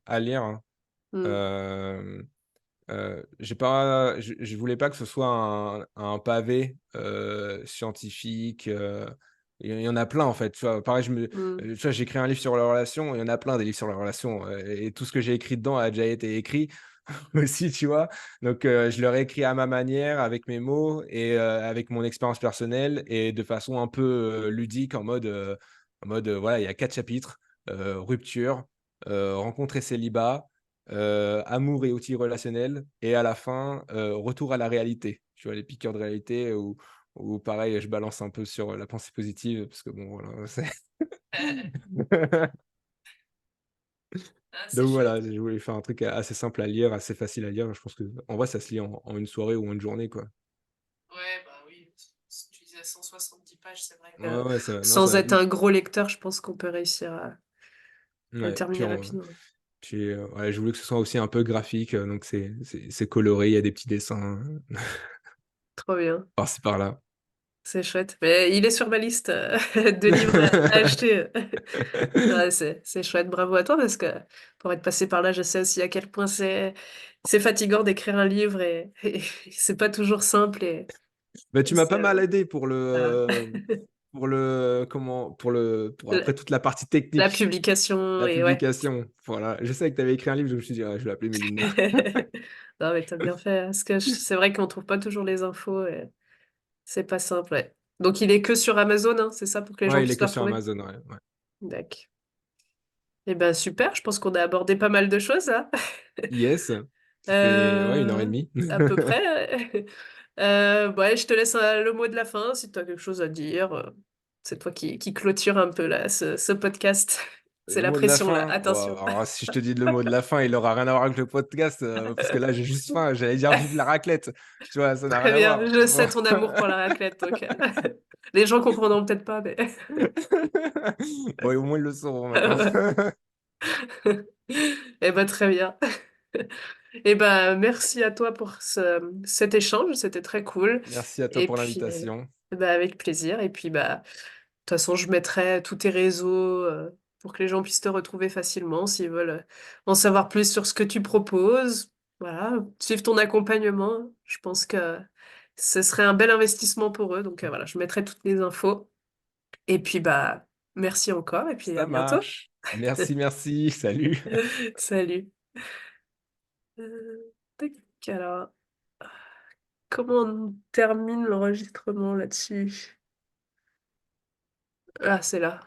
à lire, hein. Hmm, Euh, j'ai pas, je voulais pas que ce soit un pavé scientifique. Il y en a plein en fait. Tu vois, pareil, hmm, tu vois, j'ai écrit un livre sur les relations. Il y en a plein des livres sur les relations. Et tout ce que j'ai écrit dedans a déjà été écrit aussi, tu vois. Donc, je le réécris à ma manière, avec mes mots et avec mon expérience personnelle et de façon un peu ludique, en mode, voilà, il y a 4 chapitres, rupture, rencontre et célibat, amour et outils relationnels et à la fin, retour à la réalité. Tu vois, les piqûres de réalité où pareil, je balance un peu sur la pensée positive parce que bon, voilà, c'est Ah, c'est donc chouette. voilà, je voulais faire un truc assez simple à lire, assez facile à lire. Je pense qu'en vrai, ça se lit en une soirée ou en une journée, quoi. Ouais, bah oui. Si tu disais 170 pages, c'est vrai Ouais, que ouais, ça non, sans ça être un gros lecteur, je pense qu'on peut réussir à le ouais, terminer rapidement. ouais, je voulais que ce soit aussi un peu graphique, donc c'est coloré, il y a des petits dessins Trop bien. par-ci par-là. C'est chouette. Mais il est sur ma liste de livres à acheter. Ouais, c'est chouette. Bravo à toi parce que pour être passé par là, je sais aussi à quel point c'est fatigant d'écrire un livre et c'est pas toujours simple Bah, et tu m'as c'est pas mal aidé voilà. pour La, après toute la partie la technique, publication la et ouais. publication. Voilà, je sais que tu avais écrit un livre, je me suis dit: «Ah, je vais l'appeler Mélinda». Non, mais t'as bien fait, hein, parce que c'est vrai qu'on trouve pas toujours les infos et c'est pas simple, ouais. Donc il est que sur Amazon, hein, c'est ça pour que les gens Ouais, il est puissent le que sur retrouver? Amazon, ouais, ouais. D'accord. Eh ben super, je pense qu'on a abordé pas mal de choses là. Yes, ça fait, ouais, 1 heure et Euh, demie. à peu près. Ouais. Ouais, je te laisse le mot de la fin si tu as quelque chose à dire. C'est toi qui clôture un peu là, ce podcast. C'est Le la mot de la pression là, fin? Waouh, attention. alors si je te dis le mot de la fin, il aura rien à voir avec le podcast, parce que là, j'ai juste faim. J'allais dire: «Vive la raclette», tu vois? Ça n'a rien Très à bien, voir. je Bon. sais ton amour pour la raclette, donc les gens comprendront peut-être pas, mais Bon, au moins, ils le sauront maintenant. ouais. Eh ben très bien. Eh ben merci à toi pour cet échange, c'était très cool. Merci à toi Et pour puis l'invitation. bah, avec plaisir. Et puis bah de toute façon, je mettrai tous tes réseaux pour que les gens puissent te retrouver facilement s'ils veulent en savoir plus sur ce que tu proposes. Voilà, suivre ton accompagnement. Je pense que ce serait un bel investissement pour eux. Donc voilà, je mettrai toutes les infos. Et puis bah merci encore et puis à Ça bientôt. marche. Merci, merci. Salut. Salut. Tac, alors, comment on termine l'enregistrement là-dessus? Ah, c'est là.